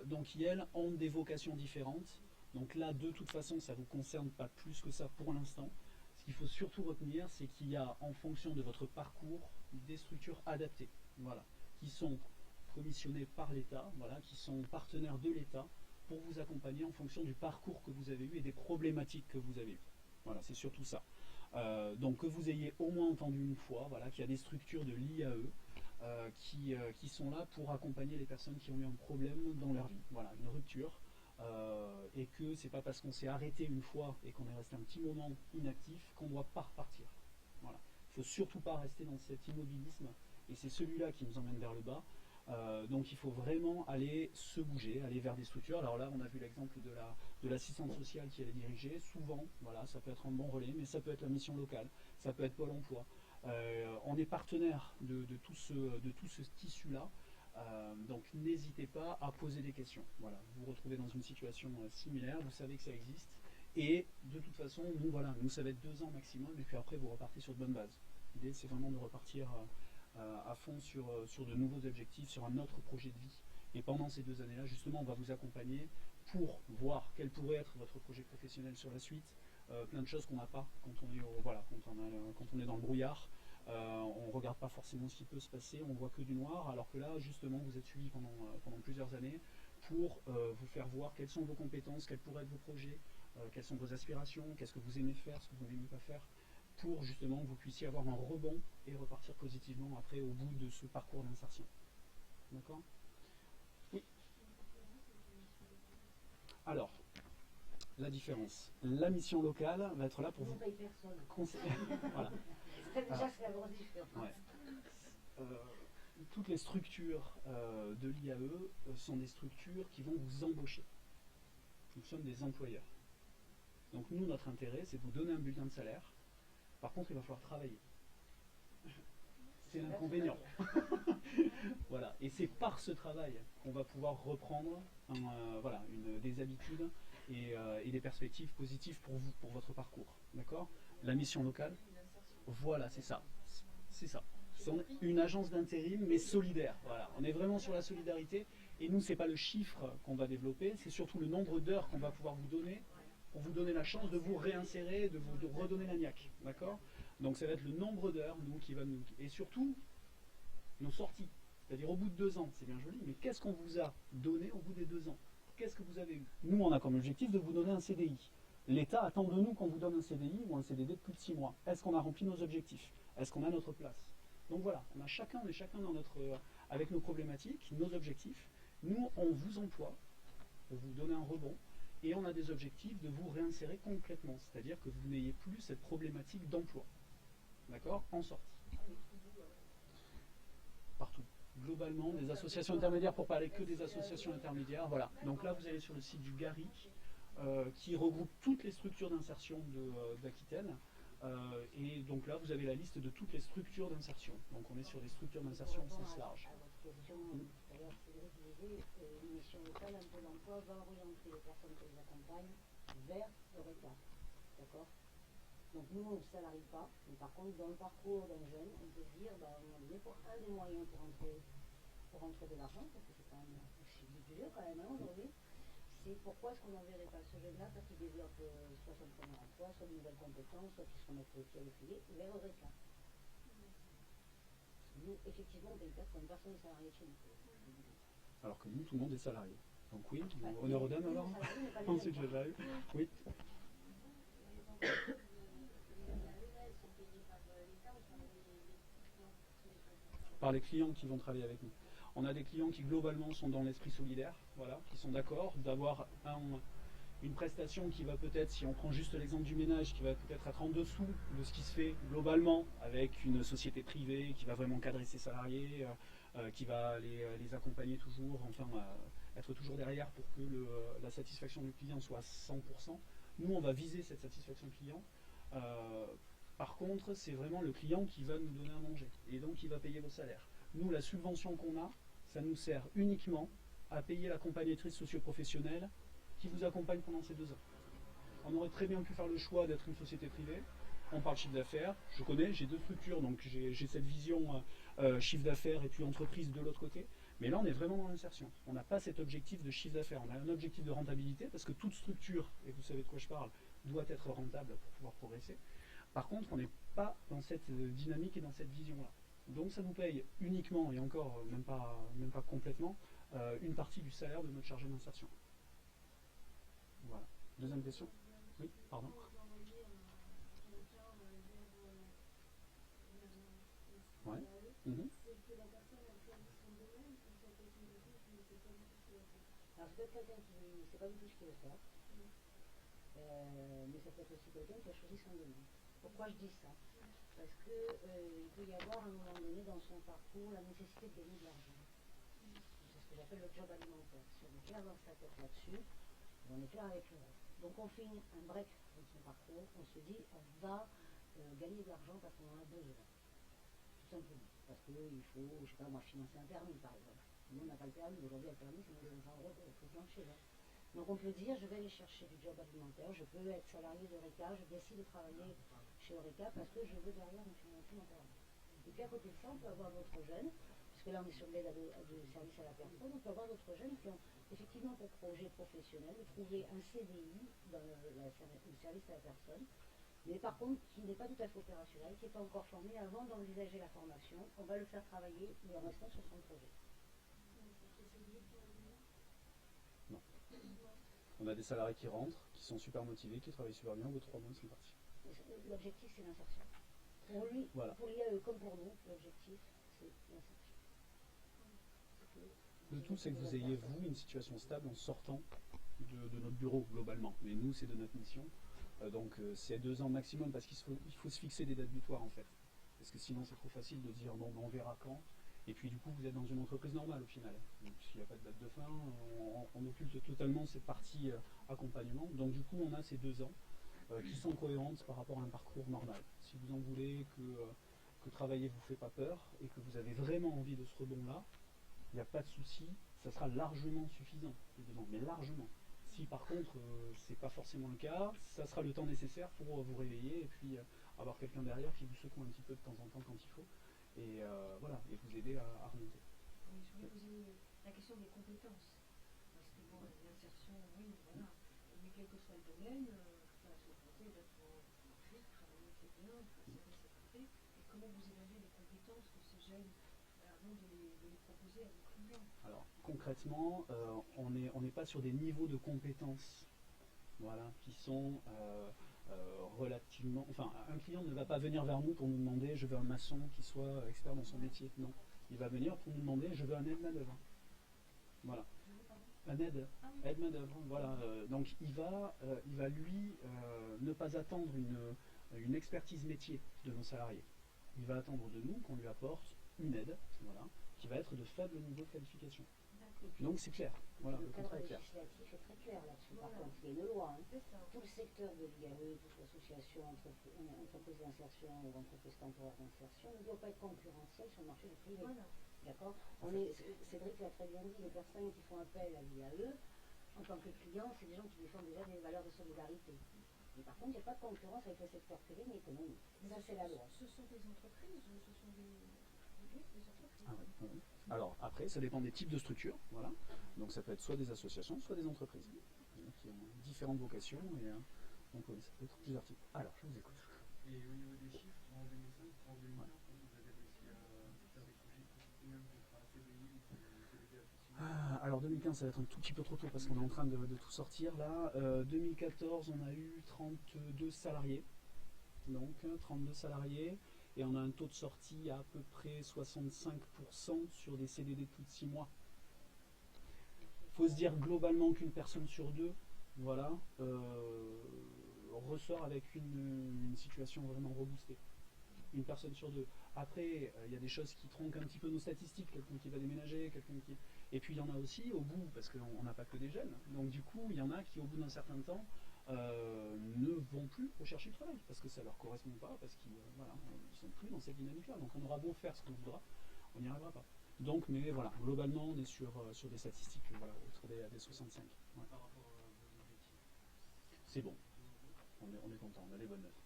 Donc elles ont des vocations différentes. Donc là, de toute façon, ça ne vous concerne pas plus que ça pour l'instant. Ce qu'il faut surtout retenir, c'est qu'il y a, en fonction de votre parcours, des structures adaptées, voilà, qui sont commissionnées par l'État, voilà, qui sont partenaires de l'État pour vous accompagner en fonction du parcours que vous avez eu et des problématiques que vous avez eues. Voilà, c'est surtout ça. Donc que vous ayez au moins entendu une fois, voilà, qu'il y a des structures de l'IAE qui sont là pour accompagner les personnes qui ont eu un problème dans leur vie, voilà, une rupture, et que c'est pas parce qu'on s'est arrêté une fois et qu'on est resté un petit moment inactif qu'on ne doit pas repartir. Voilà. Il ne faut surtout pas rester dans cet immobilisme, et c'est celui-là qui nous emmène vers le bas. Donc il faut vraiment aller se bouger, aller vers des structures. Alors là, on a vu l'exemple de l'assistante sociale qui allait diriger. Souvent, voilà, ça peut être un bon relais, mais ça peut être la mission locale, ça peut être Pôle emploi. On est partenaire de tout ce tissu-là. Donc n'hésitez pas à poser des questions. Voilà, vous vous retrouvez dans une situation similaire, vous savez que ça existe. Et de toute façon, nous ça va être 2 ans maximum, et puis après vous repartez sur de bonnes bases. L'idée c'est vraiment de repartir à fond sur de nouveaux objectifs, sur un autre projet de vie. Et pendant ces 2 années-là, justement, on va vous accompagner pour voir quel pourrait être votre projet professionnel sur la suite. Plein de choses qu'on n'a pas quand on est dans le brouillard. On ne regarde pas forcément ce qui peut se passer, on voit que du noir, alors que là, justement, vous êtes suivi pendant plusieurs années pour vous faire voir quelles sont vos compétences, quels pourraient être vos projets, quelles sont vos aspirations, qu'est-ce que vous aimez faire, ce que vous n'aimez pas faire, pour justement que vous puissiez avoir un rebond et repartir positivement après au bout de ce parcours d'insertion. D'accord ? Oui. Alors, la différence. La mission locale va être là pour vous conseiller. Voilà. Déjà, c'est la grosse différence. Ouais. Toutes les structures de l'IAE sont des structures qui vont vous embaucher. Nous sommes des employeurs. Donc nous, notre intérêt, c'est de vous donner un bulletin de salaire. Par contre, il va falloir travailler. C'est l'inconvénient. Voilà. Et c'est par ce travail qu'on va pouvoir reprendre des habitudes et des perspectives positives pour vous, pour votre parcours. D'accord ? La mission locale, voilà, c'est ça. C'est ça. C'est une agence d'intérim, mais solidaire. Voilà. On est vraiment sur la solidarité. Et nous, ce n'est pas le chiffre qu'on va développer, c'est surtout le nombre d'heures qu'on va pouvoir vous donner pour vous donner la chance de vous réinsérer, de vous redonner la niaque. D'accord ? Donc ça va être le nombre d'heures, et surtout, nos sorties. C'est-à-dire au bout de 2 ans, c'est bien joli, mais qu'est-ce qu'on vous a donné au bout des 2 ans ? Qu'est-ce que vous avez eu ? Nous, on a comme objectif de vous donner un CDI. L'État attend de nous qu'on vous donne un CDI ou un CDD de plus de 6 mois. Est-ce qu'on a rempli nos objectifs ? Est-ce qu'on a notre place ? Donc voilà, on est chacun avec nos problématiques, nos objectifs. Nous, on vous emploie pour vous donner un rebond et on a des objectifs de vous réinsérer complètement, c'est-à-dire que vous n'ayez plus cette problématique d'emploi. D'accord ? En sortie. Partout. Globalement, des associations intermédiaires, pour parler que des associations intermédiaires. Voilà. Donc là, vous allez sur le site du GARIC, qui regroupe toutes les structures d'insertion d'Aquitaine. Et donc là, vous avez la liste de toutes les structures d'insertion. Donc on est sur des structures d'insertion au sens large. À votre question, tout à l'heure, Cédric disait, une mission locale, un pôle emploi va orienter les personnes que les accompagnent vers leur état. D'accord ? Donc nous, on ne salarie pas, mais par contre, dans le parcours d'un jeune, on peut se dire, à un moment donné, pour un des moyens pour rentrer de l'argent, parce que c'est quand même aussi budget quand même aujourd'hui, c'est pourquoi est-ce qu'on n'enverrait pas ce jeune-là parce qu'il développe soit son premier emploi, soit de nouvelles compétences, soit qu'il se remette le pied à l'étrier, vers le réclame. Nous, effectivement, on paye personne n'est salarié chez nous. Alors que nous, tout le monde est salarié. Donc oui, honneur aux dames alors. Ensuite, j'arrive. Oui. par les clients qui vont travailler avec nous. On a des clients qui globalement sont dans l'esprit solidaire, voilà, qui sont d'accord d'avoir une prestation qui va peut-être, si on prend juste l'exemple du ménage, qui va peut-être être en dessous de ce qui se fait globalement avec une société privée qui va vraiment cadrer ses salariés, qui va les accompagner toujours, enfin être toujours derrière pour que la satisfaction du client soit à 100%. Nous, on va viser cette satisfaction client. Par contre, c'est vraiment le client qui va nous donner à manger et donc il va payer vos salaires. Nous, la subvention qu'on a, ça nous sert uniquement à payer l'accompagnatrice socio-professionnelle qui vous accompagne pendant ces 2 ans. On aurait très bien pu faire le choix d'être une société privée. On parle chiffre d'affaires, je connais, j'ai 2 structures, donc j'ai cette vision chiffre d'affaires et puis entreprise de l'autre côté. Mais là, on est vraiment dans l'insertion. On n'a pas cet objectif de chiffre d'affaires. On a un objectif de rentabilité parce que toute structure, et vous savez de quoi je parle, doit être rentable pour pouvoir progresser. Par contre, on n'est pas dans cette dynamique et dans cette vision-là. Donc ça nous paye uniquement, et encore même pas complètement, une partie du salaire de notre chargé d'insertion. Voilà. Deuxième question. Oui, pardon. Ouais. Mhm. Alors, c'est peut-être quelqu'un qui ne sait pas du tout ce qu'il veut faire, mais c'est peut-être aussi quelqu'un qui a choisi son domaine. Pourquoi je dis ça? Parce qu'il peut y avoir à un moment donné dans son parcours la nécessité de gagner de l'argent. C'est ce que j'appelle le job alimentaire. Si on est clair dans sa tête là-dessus, on est clair avec le reste. Donc on fait un break dans son parcours, on se dit on va gagner de l'argent parce qu'on en a besoin. Tout simplement. Parce qu'il faut, je sais pas moi, financer un permis par exemple. Nous on n'a pas le permis, aujourd'hui le permis c'est 1500 euros pour le plancher. Hein. Donc on peut dire je vais aller chercher du job alimentaire, je peux être salarié d'Eureka, je décide de travailler chez Eureka parce que je veux derrière me financer mon permis. Et puis à côté de ça, on peut avoir d'autres jeunes, puisque là on est sur l'aide de service à la personne, on peut avoir d'autres jeunes qui ont effectivement pour projet professionnel de trouver un CDI dans le service à la personne, mais par contre qui n'est pas tout à fait opérationnel, qui n'est pas encore formé. Avant d'envisager la formation, on va le faire travailler en restant sur son projet. Non. On a des salariés qui rentrent, qui sont super motivés, qui travaillent super bien, au bout de 3 mois ils sont partis. L'objectif c'est l'insertion. Pour lui, voilà. Pour l'IAE comme pour nous, l'objectif c'est l'insertion. Le tout c'est que vous ayez vous une situation stable en sortant de notre bureau globalement. Mais nous c'est de notre mission. Donc c'est 2 ans maximum parce qu'il faut se fixer des dates butoirs en fait. Parce que sinon c'est trop facile de dire bon on verra quand. Et puis du coup vous êtes dans une entreprise normale au final. Donc s'il n'y a pas de date de fin, on occulte totalement cette partie accompagnement. Donc du coup on a ces 2 ans qui sont cohérentes par rapport à un parcours normal. Si vous en voulez que travailler vous fait pas peur et que vous avez vraiment envie de ce rebond-là, il n'y a pas de souci, ça sera largement suffisant, les 2 ans, mais largement. Si par contre c'est pas forcément le cas, ça sera le temps nécessaire pour vous réveiller et puis avoir quelqu'un derrière qui vous secoue un petit peu de temps en temps quand il faut et voilà, et vous aider à remonter. Oui, je voulais poser la question des compétences. Parce que bon, l'insertion, oui, voilà. Mais quel que soit le domaine, la souveraineté d'être marché, travailler c'est bien, service c'est parfait. Et comment vous évaluez les compétences de ces jeunes avant de les proposer à vos clients? Alors concrètement, on n'est pas sur des niveaux de compétences, voilà, qui sont relativement. Enfin, un client ne va pas venir vers nous pour nous demander je veux un maçon qui soit expert dans son métier. Non, il va venir pour nous demander je veux un aide main-d'œuvre. Voilà, un aide main-d'œuvre. Voilà, donc il va lui ne pas attendre une expertise métier de nos salariés. Il va attendre de nous qu'on lui apporte une aide, voilà, qui va être de faible niveau de qualification. Donc c'est clair. Voilà, le cadre législatif est très clair là-dessus. Par contre, il y a une loi. Tout le secteur de l'IAE, toute l'association entreprise d'insertion ou entreprise temporaire d'insertion ne doit pas être concurrentielle sur le marché du privé. Voilà. D'accord. Cédric l'a très bien dit, les personnes qui font appel à l'IAE, en tant que clients, c'est des gens qui défendent déjà des valeurs de solidarité. Mais par contre, il n'y a pas de concurrence avec le secteur privé ni économique. Ça, c'est la loi. Ce sont des entreprises, ce sont des entreprises. Ah oui, oui. Alors après, ça dépend des types de structures, voilà. Donc ça peut être soit des associations, soit des entreprises qui ont différentes vocations et donc oui, ça peut être plusieurs types. Alors, je vous écoute. Et au niveau des chiffres, en 2005, en 2015, vous avez réussi à faire décrocher combien de contrats CDI ou CDD à alors 2015, ça va être un tout petit peu trop tôt parce qu'on est en train de tout sortir là. 2014, on a eu 32 salariés. Donc 32 salariés. et on a un taux de sortie à peu près 65% sur des CDD de plus de 6 mois. Il faut se dire globalement qu'une personne sur deux, voilà, ressort avec une situation vraiment reboostée. Une personne sur deux. Après, il y a des choses qui tronquent un petit peu nos statistiques, quelqu'un qui va déménager, quelqu'un qui... Et puis il y en a aussi au bout, parce qu'on n'a pas que des jeunes, donc du coup, il y en a qui au bout d'un certain temps ne vont plus rechercher du travail, parce que ça ne leur correspond pas, parce qu'ils voilà, ils sont plus dans cette dynamique-là. Donc on aura beau faire ce qu'on voudra, on n'y arrivera pas. Donc, mais voilà, globalement, on est sur des statistiques voilà, autour des 65. Ouais. Par rapport à vos objectifs, C'est bon. On est content, on a les bonnes notes.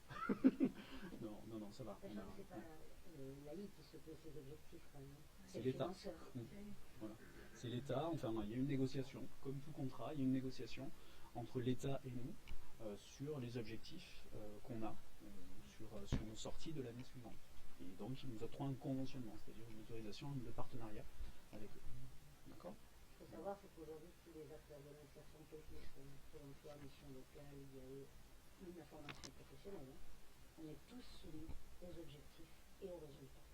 non, ça va. Sachant que c'est pas l'AI qui se pose ses objectifs quand même. C'est le l'État. financeur. Voilà. C'est l'État, enfin il y a une négociation, comme tout contrat, il y a une négociation entre l'État et nous sur les objectifs qu'on a sur nos sorties de l'année suivante. Et donc ils nous octroient un conventionnement, c'est-à-dire une autorisation de partenariat avec eux. D'accord ? Il faut savoir c'est qu'aujourd'hui tous les acteurs de l'insertion technique, Pôle emploi, mission locale, il y a même la formation professionnelle, hein, on est tous soumis aux objectifs et aux résultats.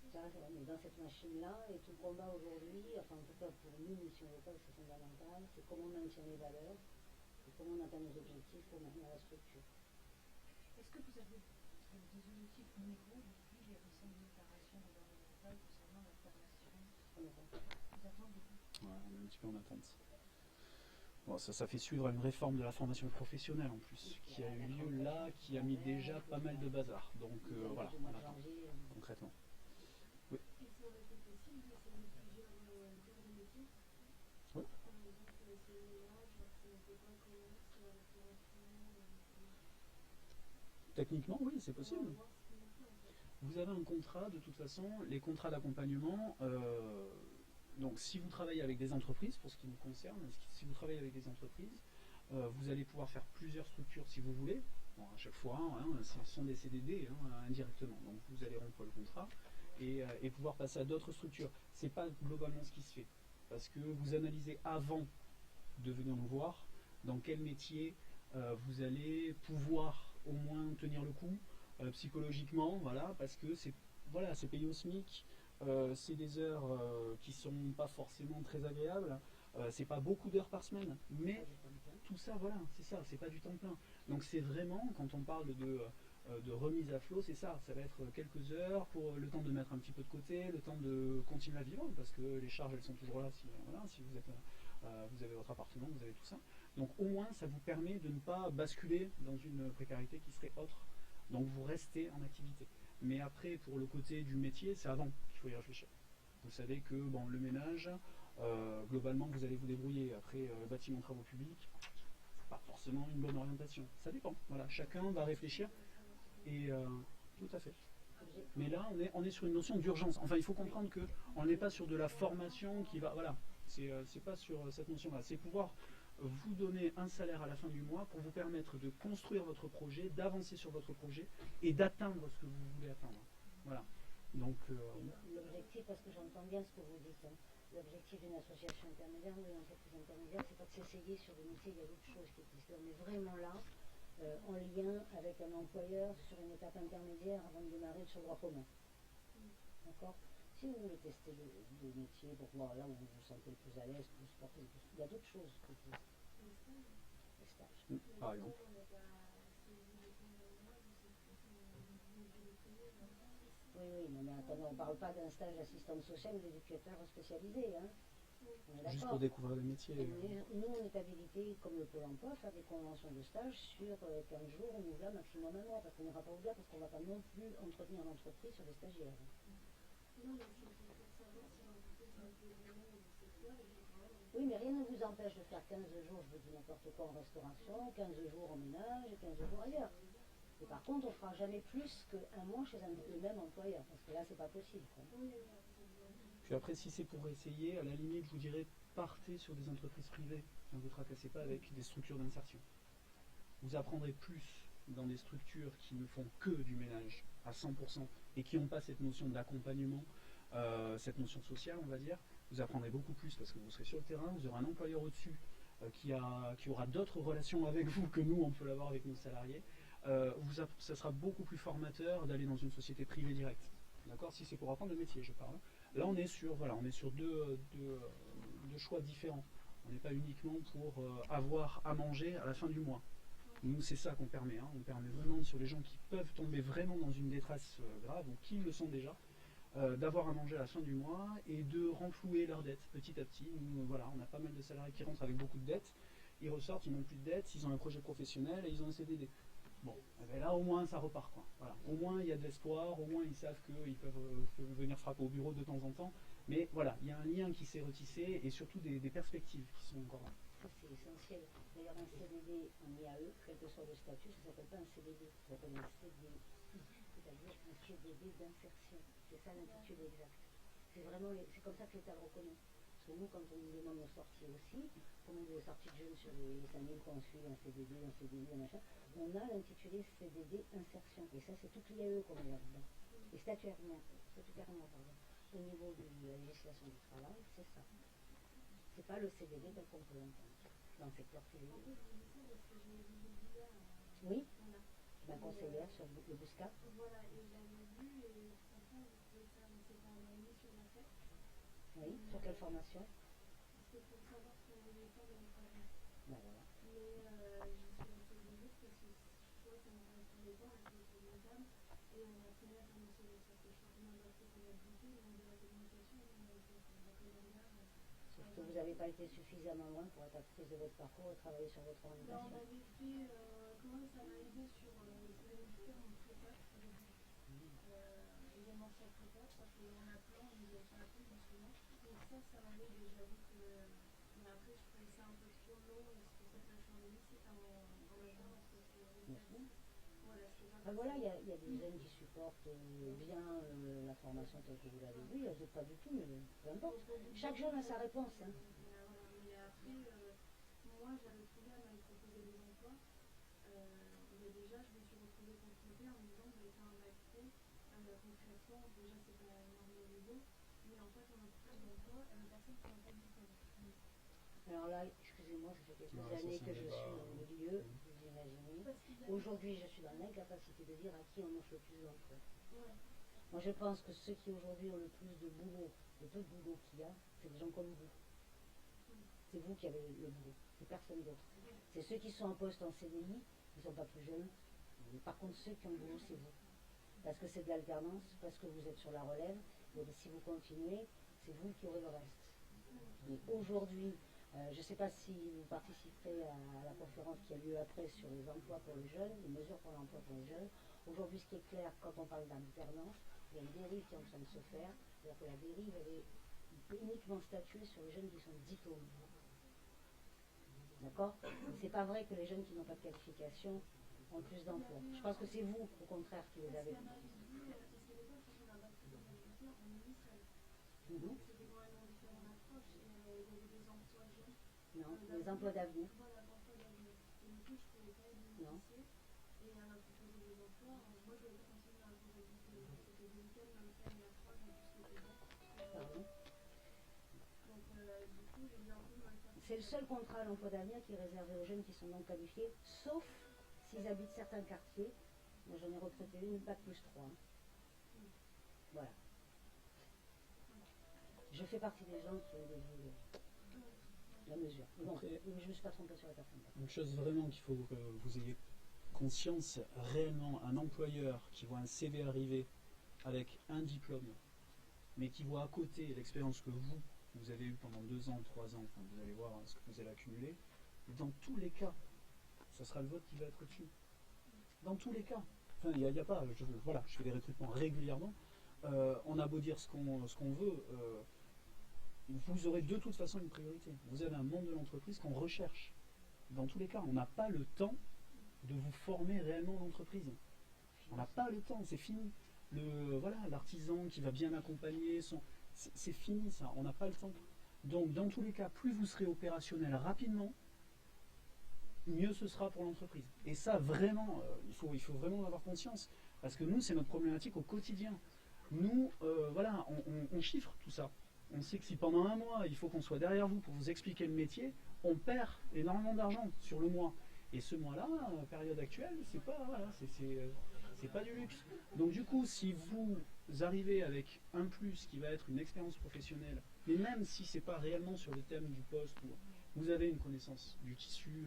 Ça, on est dans cette machine-là et tout le combat aujourd'hui, enfin en tout cas pour nous, mission locale, c'est fondamental, c'est comment on maintient les valeurs et comment on atteint nos objectifs pour maintenir la structure. Est-ce que vous avez des objectifs nouveaux depuis les récentes déclarations gouvernementales concernant la formation? Vous attendez beaucoup. Ouais, on est un petit peu en attente. Bon, ça fait suivre à une réforme de la formation professionnelle en plus, qui a eu lieu là, qui a mis déjà pas mal de bazar. Donc voilà, on attend, concrètement. Oui. Et ça aurait été possible d'essayer plusieurs corps de métier? Oui. Par exemple, essayer le ménage, représenter pas le commerce, la restauration. Techniquement, oui, c'est possible. Voir ce qu'on fait en fait. Vous avez un contrat, de toute façon, les contrats d'accompagnement, donc si vous travaillez avec des entreprises, pour ce qui nous concerne, si vous travaillez avec des entreprises, vous allez pouvoir faire plusieurs structures si vous voulez. Bon, à chaque fois, hein, ce sont des CDD indirectement, donc vous allez rompre le contrat et pouvoir passer à d'autres structures. C'est pas globalement ce qui se fait, parce que vous analysez avant de venir nous voir dans quel métier vous allez pouvoir au moins tenir le coup psychologiquement, voilà, parce que c'est voilà, c'est payé au SMIC. C'est des heures qui sont pas forcément très agréables, c'est pas beaucoup d'heures par semaine, mais tout ça, voilà, c'est ça, c'est pas du temps plein. Donc c'est vraiment, quand on parle de remise à flot, c'est ça, ça va être quelques heures pour le temps de mettre un petit peu de côté, le temps de continuer à vivre, parce que les charges elles sont toujours là si, voilà, si vous êtes, vous avez votre appartement, vous avez tout ça. Donc au moins ça vous permet de ne pas basculer dans une précarité qui serait autre. Donc vous restez en activité. Mais après, pour le côté du métier, c'est avant qu'il faut y réfléchir. Vous savez que bon, le ménage, globalement, vous allez vous débrouiller. Après, bâtiment travaux publics, c'est pas forcément une bonne orientation. Ça dépend. Voilà, chacun va réfléchir. Et tout à fait. Mais là, on est sur une notion d'urgence. Enfin, il faut comprendre qu'on n'est pas sur de la formation qui va. Voilà, c'est pas sur cette notion-là. C'est pouvoir vous donner un salaire à la fin du mois pour vous permettre de construire votre projet, d'avancer sur votre projet et d'atteindre ce que vous voulez atteindre. Voilà. Donc, l'objectif, parce que j'entends bien ce que vous dites, hein, l'objectif d'une association intermédiaire ou d'une entreprise intermédiaire, c'est pas de s'essayer sur des métiers, il y a d'autres choses qui existent. On est vraiment là, en lien avec un employeur sur une étape intermédiaire avant de démarrer sur le droit commun. D'accord? Si vous voulez tester des métiers pour voir là où vous vous sentez le plus à l'aise, plus porté, il y a d'autres choses qui existent. Les stages. par exemple. Oui, non, mais attendez, on ne parle pas d'un stage d'assistante sociale ou d'éducateur spécialisé. Hein. On est Juste d'accord. pour découvrir le métier. Nous, on est habilité, comme le Pôle emploi, à faire des conventions de stage sur 15 jours, renouvelables maximum un mois, parce qu'on n'ira pas au-delà, parce qu'on ne va pas non plus entretenir l'entreprise sur des stagiaires. Oui, mais rien ne vous empêche de faire 15 jours, je vous dis n'importe quoi, en restauration, 15 jours en ménage et 15 jours ailleurs. Et par contre, on ne fera jamais plus qu'un mois chez le même employeur, parce que là, c'est pas possible. Quoi. Puis après, si c'est pour essayer, à la limite, je vous dirais, partez sur des entreprises privées. Ne vous tracassez pas avec des structures d'insertion. Vous apprendrez plus dans des structures qui ne font que du ménage à 100% et qui n'ont pas cette notion d'accompagnement, cette notion sociale, on va dire. Vous apprendrez beaucoup plus parce que vous serez sur le terrain, vous aurez un employeur au-dessus qui aura d'autres relations avec vous que nous, on peut l'avoir avec nos salariés. ça sera beaucoup plus formateur d'aller dans une société privée directe. D'accord? Si c'est pour apprendre le métier, je parle. Là, on est sur deux choix différents. On n'est pas uniquement pour avoir à manger à la fin du mois. Nous, c'est ça qu'on permet. Hein. On permet vraiment sur les gens qui peuvent tomber vraiment dans une détresse grave, ou qui le sont déjà, d'avoir à manger à la fin du mois et de renflouer leurs dettes petit à petit. Nous, voilà, on a pas mal de salariés qui rentrent avec beaucoup de dettes. Ils ressortent, ils n'ont plus de dettes, ils ont un projet professionnel et ils ont un CDD. Bon, eh bien là au moins ça repart, quoi. Voilà. Au moins il y a de l'espoir, au moins ils savent qu'ils peuvent venir frapper au bureau de temps en temps. Mais voilà, il y a un lien qui s'est retissé et surtout des perspectives qui sont encore là. Ça, c'est essentiel. D'ailleurs, un CDD en IAE, quel que soit le statut, ça ne s'appelle pas un CDD, ça s'appelle un CDI, c'est-à-dire un CDD d'insertion. C'est ça l'intitulé exact. C'est comme ça que l'État le reconnaît. Parce que nous, quand on nous demande nos sorties aussi, comme on est sorties de jeunes sur les 5000 qu'on suit, un CDD, un machin, on a l'intitulé CDD insertion. Et ça, c'est toute l'IAE qu'on met là-dedans. Et statutairement, pardon. Au niveau de la législation du travail, c'est ça. C'est pas le CDD tel qu'on peut l'entendre dans le secteur privé. Oui, ma conseillère sur le Bouscat. Voilà, et j'avais vu, et franchement, vous pouvez faire, mais c'est un ami sur la tête. Oui, sur quelle formation? C'est pour savoir si on est pas dans le travail. Ben voilà. Mais je suis un peu limite parce que je vois que ça ne me répondait pas, je suis une dame, et on a très bien commencé le changement d'application, on de la communication, on a été la première. Sauf que vous n'avez pas été suffisamment loin pour être actrice de votre parcours et travailler sur votre On orientation. avait fait, comment ça m'a aidé sur le faire en prépa au début. Également sur prépa, parce qu'on a plein, on nous a fait un peu justement. Et ça m'a aidé, j'avoue que. Mais après, je trouvais ça un peu trop long, et c'est pour ça que je suis en lycée, dans le genre, parce que voilà, c'est pas. Voilà, il y a des jeunes qui supportent bien la formation telle que vous l'avez vue, il y a d'autres pas du tout, mais peu importe. Chaque jeune a sa réponse. Hein. Mais après, moi, j'avais trouvé à m'aller proposer des emplois. Mais déjà, je me suis retrouvée confrontée en me disant que j'avais fait un bac pro. Concrètement, déjà, c'est pas énormément légaux. Mais en fait, on a plus d'emplois et les personnes qui n'ont pas de diplôme. Alors là, excusez-moi, ça fait quelques années que je suis dans le milieu, vous imaginez. Aujourd'hui, je suis dans l'incapacité de dire à qui on offre le plus d'emplois. Ouais. Moi, je pense que ceux qui aujourd'hui ont le plus de boulot, le peu de boulot qu'il y a, c'est des gens comme vous. C'est vous qui avez le boulot, c'est personne d'autre. C'est ceux qui sont en poste en CDI, ils ne sont pas plus jeunes. Mais par contre, ceux qui ont le boulot, c'est vous. Parce que c'est de l'alternance, parce que vous êtes sur la relève, et si vous continuez, c'est vous qui aurez le reste. Mais aujourd'hui, je ne sais pas si vous participerez à la conférence qui a lieu après sur les emplois pour les jeunes, les mesures pour l'emploi pour les jeunes. Aujourd'hui, ce qui est clair, quand on parle d'alternance, il y a une dérive qui est en train de se faire. C'est-à-dire que la dérive, elle est uniquement statuée sur les jeunes qui sont diplômés. D'accord? C'est pas vrai que les jeunes qui n'ont pas de qualification ont plus d'emplois. Je pense que c'est vous, au contraire, qui les avez. Non, les emplois d'avenir. Non. Pardon. C'est le seul contrat à l'emploi d'avenir qui est réservé aux jeunes qui sont non qualifiés, sauf s'ils habitent certains quartiers. Moi j'en ai recruté une, pas plus 3. Hein. Voilà. Je fais partie des gens qui ont dévié la mesure. Bon, je ne me suis pas trompée sur la personne. Une chose vraiment qu'il faut que vous ayez conscience, réellement un employeur qui voit un CV arriver avec un diplôme, mais qui voit à côté l'expérience que vous avez eue pendant 2 ans, 3 ans, enfin, vous allez voir ce que vous allez accumuler, dans tous les cas, ce sera le vote qui va être au-dessus. Dans tous les cas. Enfin, il n'y a pas, voilà, je fais des recrutements régulièrement, on a beau dire ce qu'on veut, vous aurez de toute façon une priorité. Vous avez un monde de l'entreprise qu'on recherche. Dans tous les cas, on n'a pas le temps de vous former réellement l'entreprise. On n'a pas le temps, c'est fini. L'artisan qui va bien accompagner, c'est fini ça, on n'a pas le temps. Donc dans tous les cas, plus vous serez opérationnel rapidement, mieux ce sera pour l'entreprise. Et ça vraiment, il faut vraiment en avoir conscience. Parce que nous, c'est notre problématique au quotidien. Nous, on chiffre tout ça. On sait que si pendant un mois, il faut qu'on soit derrière vous pour vous expliquer le métier, on perd énormément d'argent sur le mois. Et ce mois-là, période actuelle, c'est pas, voilà, c'est pas du luxe. Donc du coup, si vous arrivez avec un plus qui va être une expérience professionnelle, mais même si c'est pas réellement sur le thème du poste, où vous avez une connaissance du tissu,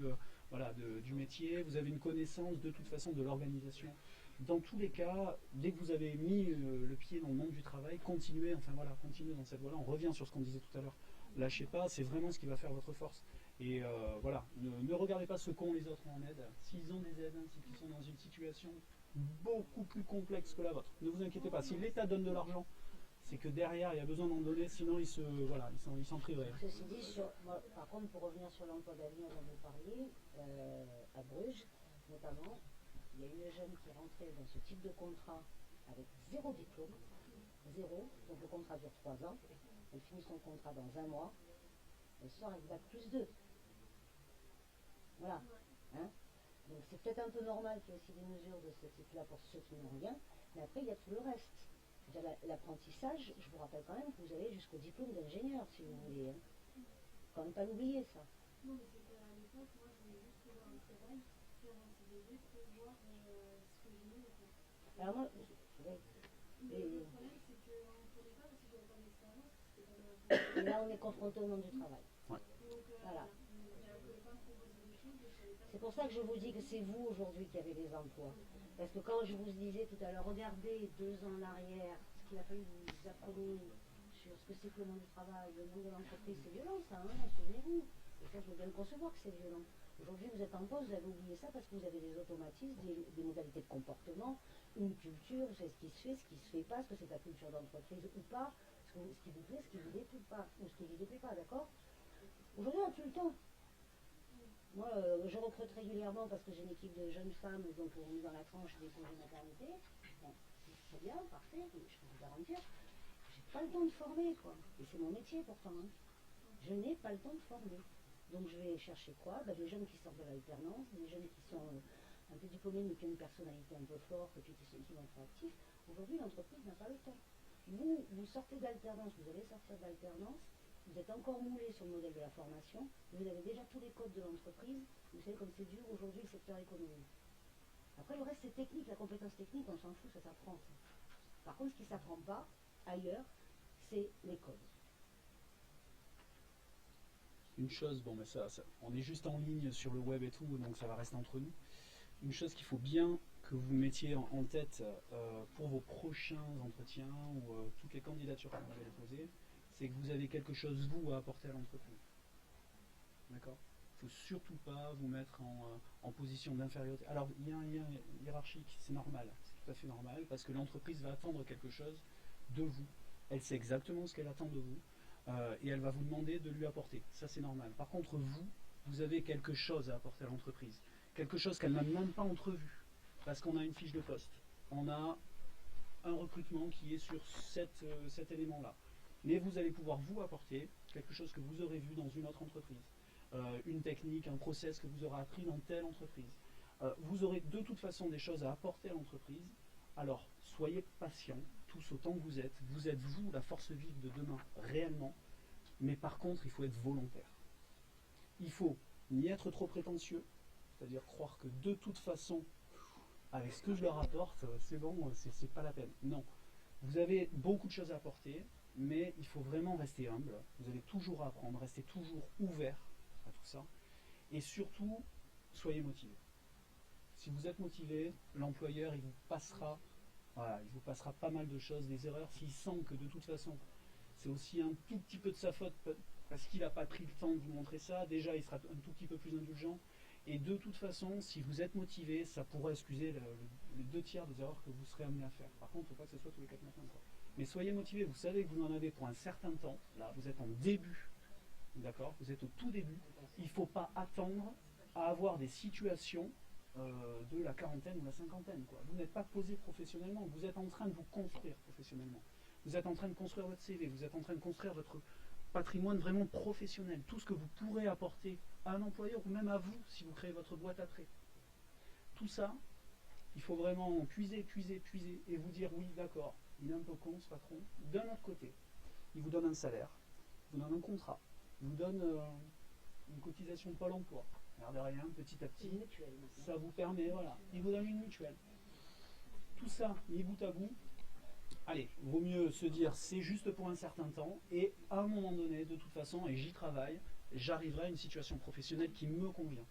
voilà, du métier, vous avez une connaissance de toute façon de l'organisation. Dans tous les cas, dès que vous avez mis le pied dans le monde du travail, continuez, enfin voilà, continuez dans cette voie-là. On revient sur ce qu'on disait tout à l'heure. Lâchez pas, c'est vraiment ce qui va faire votre force. Et voilà, ne regardez pas ce qu'ont les autres en aide. S'ils ont des aides, c'est qu'ils sont dans une situation beaucoup plus complexe que la vôtre. Ne vous inquiétez pas. Si l'État donne de l'argent, c'est que derrière, il y a besoin d'en donner, sinon ils s'en priveraient. Ceci dit, par contre, pour revenir sur l'emploi d'avenir dont vous parliez, à Bruges, notamment, il y a une jeune qui est rentrée dans ce type de contrat avec 0 diplôme, 0, donc le contrat dure 3 ans, elle finit son contrat dans 1 mois, elle sort avec bac plus 2. Voilà. Hein, donc c'est peut-être un peu normal qu'il y ait aussi des mesures de ce type-là pour ceux qui n'ont rien, mais après il y a tout le reste. L'apprentissage, je vous rappelle quand même que vous allez jusqu'au diplôme d'ingénieur si vous voulez. Hein. Quand même pas l'oublier ça. Non, mais c'est qu'à l'époque, moi je voulais juste trouver un travail, faire un CDD pour voir ce que j'aimais le faire. Alors moi, Mais le problème c'est que pour les femmes, si j'avais pas d'expérience, c'était pas de la là on est confronté au monde du travail. Ouais. Donc Voilà. je pouvais pas me proposer des choses, je savais pas. C'est pour ça que je vous dis que c'est vous aujourd'hui qui avez des emplois. Parce que quand je vous disais tout à l'heure, regardez 2 ans en arrière, ce qu'il a fallu que vous appreniez sur ce que c'est que le monde du travail, le monde de l'entreprise, c'est violent ça, hein, souvenez-vous. Et ça, je veux bien le concevoir que c'est violent. Aujourd'hui, vous êtes en poste, vous avez oublié ça parce que vous avez des automatismes, des modalités de comportement, une culture, vous savez ce qui se fait, ce qui se fait pas, ce que c'est la culture d'entreprise ou pas, ce qui vous plaît, ce qui vous déplaît pas, ou ce qui vous déplaît pas, d'accord? Aujourd'hui, on n'a plus le temps. Moi, je recrute régulièrement parce que j'ai une équipe de jeunes femmes, donc on est dans la tranche des congés maternité. Bon, c'est très bien, parfait, mais je peux vous garantir, j'ai pas le temps de former, quoi. Et c'est mon métier pourtant. Hein. Je n'ai pas le temps de former. Donc je vais chercher quoi? Des jeunes qui sortent de l'alternance, des jeunes qui sont un peu diplômés mais qui ont une personnalité un peu forte et puis qui vont être actifs. Aujourd'hui, l'entreprise n'a pas le temps. Vous sortez d'alternance, vous allez sortir d'alternance, vous êtes encore moulé sur le modèle de la formation, vous avez déjà tous les codes de l'entreprise, vous savez comme c'est dur aujourd'hui le secteur économique. Après le reste c'est technique, la compétence technique on s'en fout, ça s'apprend. Ça. Par contre ce qui ne s'apprend pas ailleurs, c'est les codes. Une chose, bon mais on est juste en ligne sur le web et tout, donc ça va rester entre nous. Une chose qu'il faut bien que vous mettiez en tête pour vos prochains entretiens ou toutes les candidatures que vous allez poser, c'est que vous avez quelque chose, vous, à apporter à l'entreprise. D'accord? Il ne faut surtout pas vous mettre en position d'infériorité. Alors, il y a un lien hiérarchique, c'est normal, c'est tout à fait normal, parce que l'entreprise va attendre quelque chose de vous. Elle sait exactement ce qu'elle attend de vous, et elle va vous demander de lui apporter. Ça, c'est normal. Par contre, vous avez quelque chose à apporter à l'entreprise. Quelque chose qu'elle n'a même pas entrevu, parce qu'on a une fiche de poste. On a un recrutement qui est sur cet élément-là. Mais vous allez pouvoir vous apporter quelque chose que vous aurez vu dans une autre entreprise, une technique, un process que vous aurez appris dans telle entreprise. Vous aurez de toute façon des choses à apporter à l'entreprise. Alors, soyez patient, tous autant que vous êtes. Vous êtes vous la force vive de demain, réellement. Mais par contre, il faut être volontaire. Il faut ni être trop prétentieux, c'est-à-dire croire que de toute façon, avec ce que je leur apporte, c'est bon, c'est pas la peine. Non. Vous avez beaucoup de choses à apporter, mais il faut vraiment rester humble. Vous avez toujours à apprendre, restez toujours ouvert à tout ça. Et surtout, soyez motivé. Si vous êtes motivé, l'employeur, il vous passera pas mal de choses, des erreurs, s'il sent que de toute façon, c'est aussi un tout petit peu de sa faute, parce qu'il n'a pas pris le temps de vous montrer ça, déjà il sera un tout petit peu plus indulgent. Et de toute façon, si vous êtes motivé, ça pourrait excuser les 2/3 des erreurs que vous serez amené à faire. Par contre, il ne faut pas que ce soit tous les 4 matins. Quoi. Mais soyez motivé, vous savez que vous en avez pour un certain temps. Là, vous êtes en début, d'accord? Vous êtes au tout début. Il ne faut pas attendre à avoir des situations de la quarantaine ou la cinquantaine. Quoi. Vous n'êtes pas posé professionnellement, vous êtes en train de vous construire professionnellement. Vous êtes en train de construire votre CV, vous êtes en train de construire votre patrimoine vraiment professionnel, tout ce que vous pourrez apporter à un employeur ou même à vous si vous créez votre boîte après. Tout ça, il faut vraiment puiser et vous dire oui, d'accord, il est un peu con ce patron. D'un autre côté, il vous donne un salaire, il vous donne un contrat, il vous donne une cotisation Pôle emploi, L'air de rien, petit à C'est petit, une mutuelle maintenant. ça vous permet, voilà, il vous donne une mutuelle. Tout ça, mis bout à bout, allez, vaut mieux se dire c'est juste pour un certain temps, et à un moment donné, de toute façon, et j'y travaille, j'arriverai à une situation professionnelle qui me convient.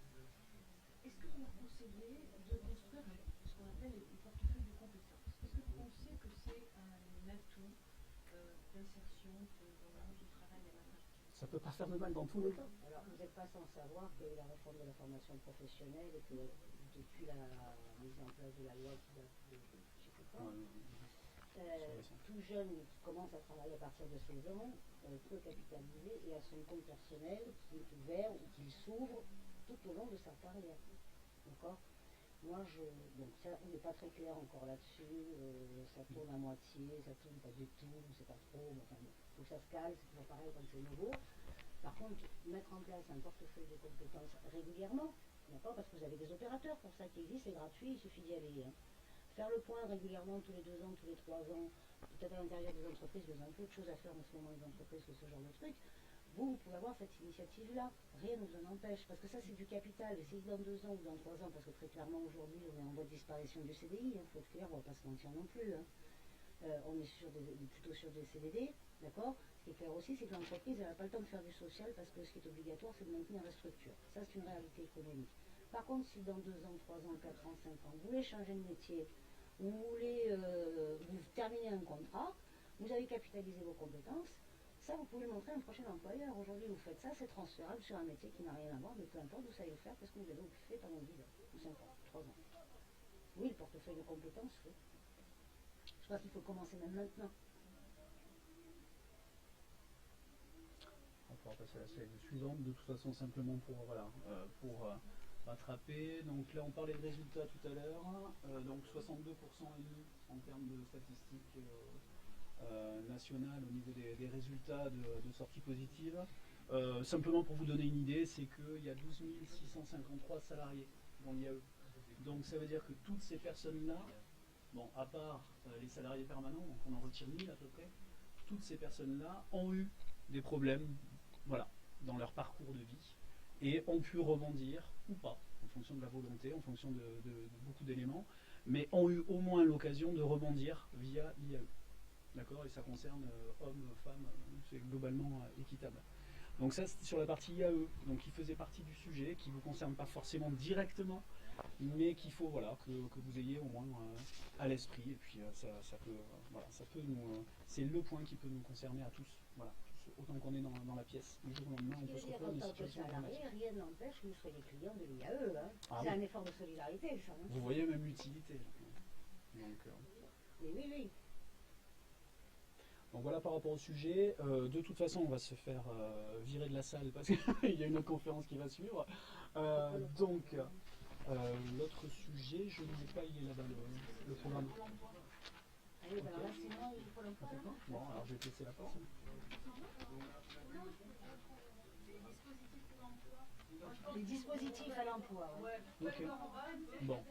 Est-ce que vous conseillez de construire ce qu'on appelle les portefeuilles de compétences? Est-ce que vous pensez que c'est un atout d'insertion dans le monde du travail à l'avenir? Ça peut pas faire de mal dans tous les cas. Alors, vous n'êtes pas sans savoir qu'il y a eu la réforme de la formation professionnelle et que depuis la mise en place de la loi qui date de je sais pas quand, tout jeune qui commence à travailler à partir de 16 ans peut capitaliser et a son compte personnel qui est ouvert ou qui s'ouvre tout au long de sa carrière. D'accord? Moi, donc ça, on n'est pas très clair encore là-dessus, ça tourne à moitié, ça tourne pas du tout, on ne sait pas trop, mais enfin, faut que ça se cale, c'est toujours pareil quand c'est nouveau. Par contre, mettre en place un portefeuille de compétences régulièrement, d'accord, parce que vous avez des opérateurs pour ça qui existent, c'est gratuit, il suffit d'y aller. Hein. Faire le point régulièrement tous les 2 ans, tous les 3 ans, peut-être à l'intérieur des entreprises, vous avez un peu de choses à faire en ce moment les entreprises que ce genre de truc. Vous pouvez avoir cette initiative-là, rien ne vous en empêche, parce que ça c'est du capital, et si dans 2 ans ou dans 3 ans, parce que très clairement aujourd'hui on est en voie de disparition du CDI, il faut être clair, on ne va pas se mentir non plus, hein. On est plutôt sur des CDD, d'accord. Ce qui est clair aussi, c'est que l'entreprise n'a pas le temps de faire du social, parce que ce qui est obligatoire, c'est de maintenir la structure. Ça c'est une réalité économique. Par contre, si dans 2 ans, 3 ans, 4 ans, 5 ans, vous voulez changer de métier, vous voulez vous terminer un contrat, vous avez capitalisé vos compétences, ça, vous pouvez le montrer à un prochain employeur. Aujourd'hui, vous faites ça, c'est transférable sur un métier qui n'a rien à voir, mais peu importe, vous savez le faire parce que vous l'avez fait pendant 10 ans, ou 5 ans, 3 ans. Oui, le portefeuille de compétences, oui. Je pense qu'il faut commencer même maintenant. On pourra passer à la slide suivante, de toute façon, simplement pour, rattraper. Donc là, on parlait de résultats tout à l'heure. Donc 62% élus en termes de statistiques nationales au niveau des résultats de sorties positives. Simplement pour vous donner une idée, c'est qu'il y a 12 653 salariés dans l'IAE. Donc ça veut dire que toutes ces personnes-là, bon, à part les salariés permanents, donc on en retire 1000 à peu près, toutes ces personnes-là ont eu des problèmes, voilà, dans leur parcours de vie et ont pu rebondir ou pas, en fonction de la volonté, en fonction de beaucoup d'éléments, mais ont eu au moins l'occasion de rebondir via l'IAE. D'accord? Et ça concerne hommes, femmes, c'est globalement équitable. Donc ça, c'est sur la partie IAE, donc qui faisait partie du sujet, qui ne vous concerne pas forcément directement, mais qu'il faut voilà, que vous ayez au moins à l'esprit. Et puis ça peut nous, c'est le point qui peut nous concerner à tous. Voilà, autant qu'on est dans la pièce. Du jour au lendemain, on peut se retrouver dans des situations dramatiques. Rien n'empêche que vous soyez client de l'IAE. Hein. Ah c'est oui. un effort de solidarité, ça. Hein. Vous voyez même l'utilité. Donc, Oui. donc voilà par rapport au sujet. De toute façon, on va se faire virer de la salle parce qu'il y a une autre conférence qui va suivre. Donc, l'autre sujet, je n'ai pas, il est là-bas le programme. Allez, ben alors là, sinon, il faut l'emploi. Bon, alors je vais te laisser la parole. Les dispositifs à l'emploi. Ouais. Ok. Bon.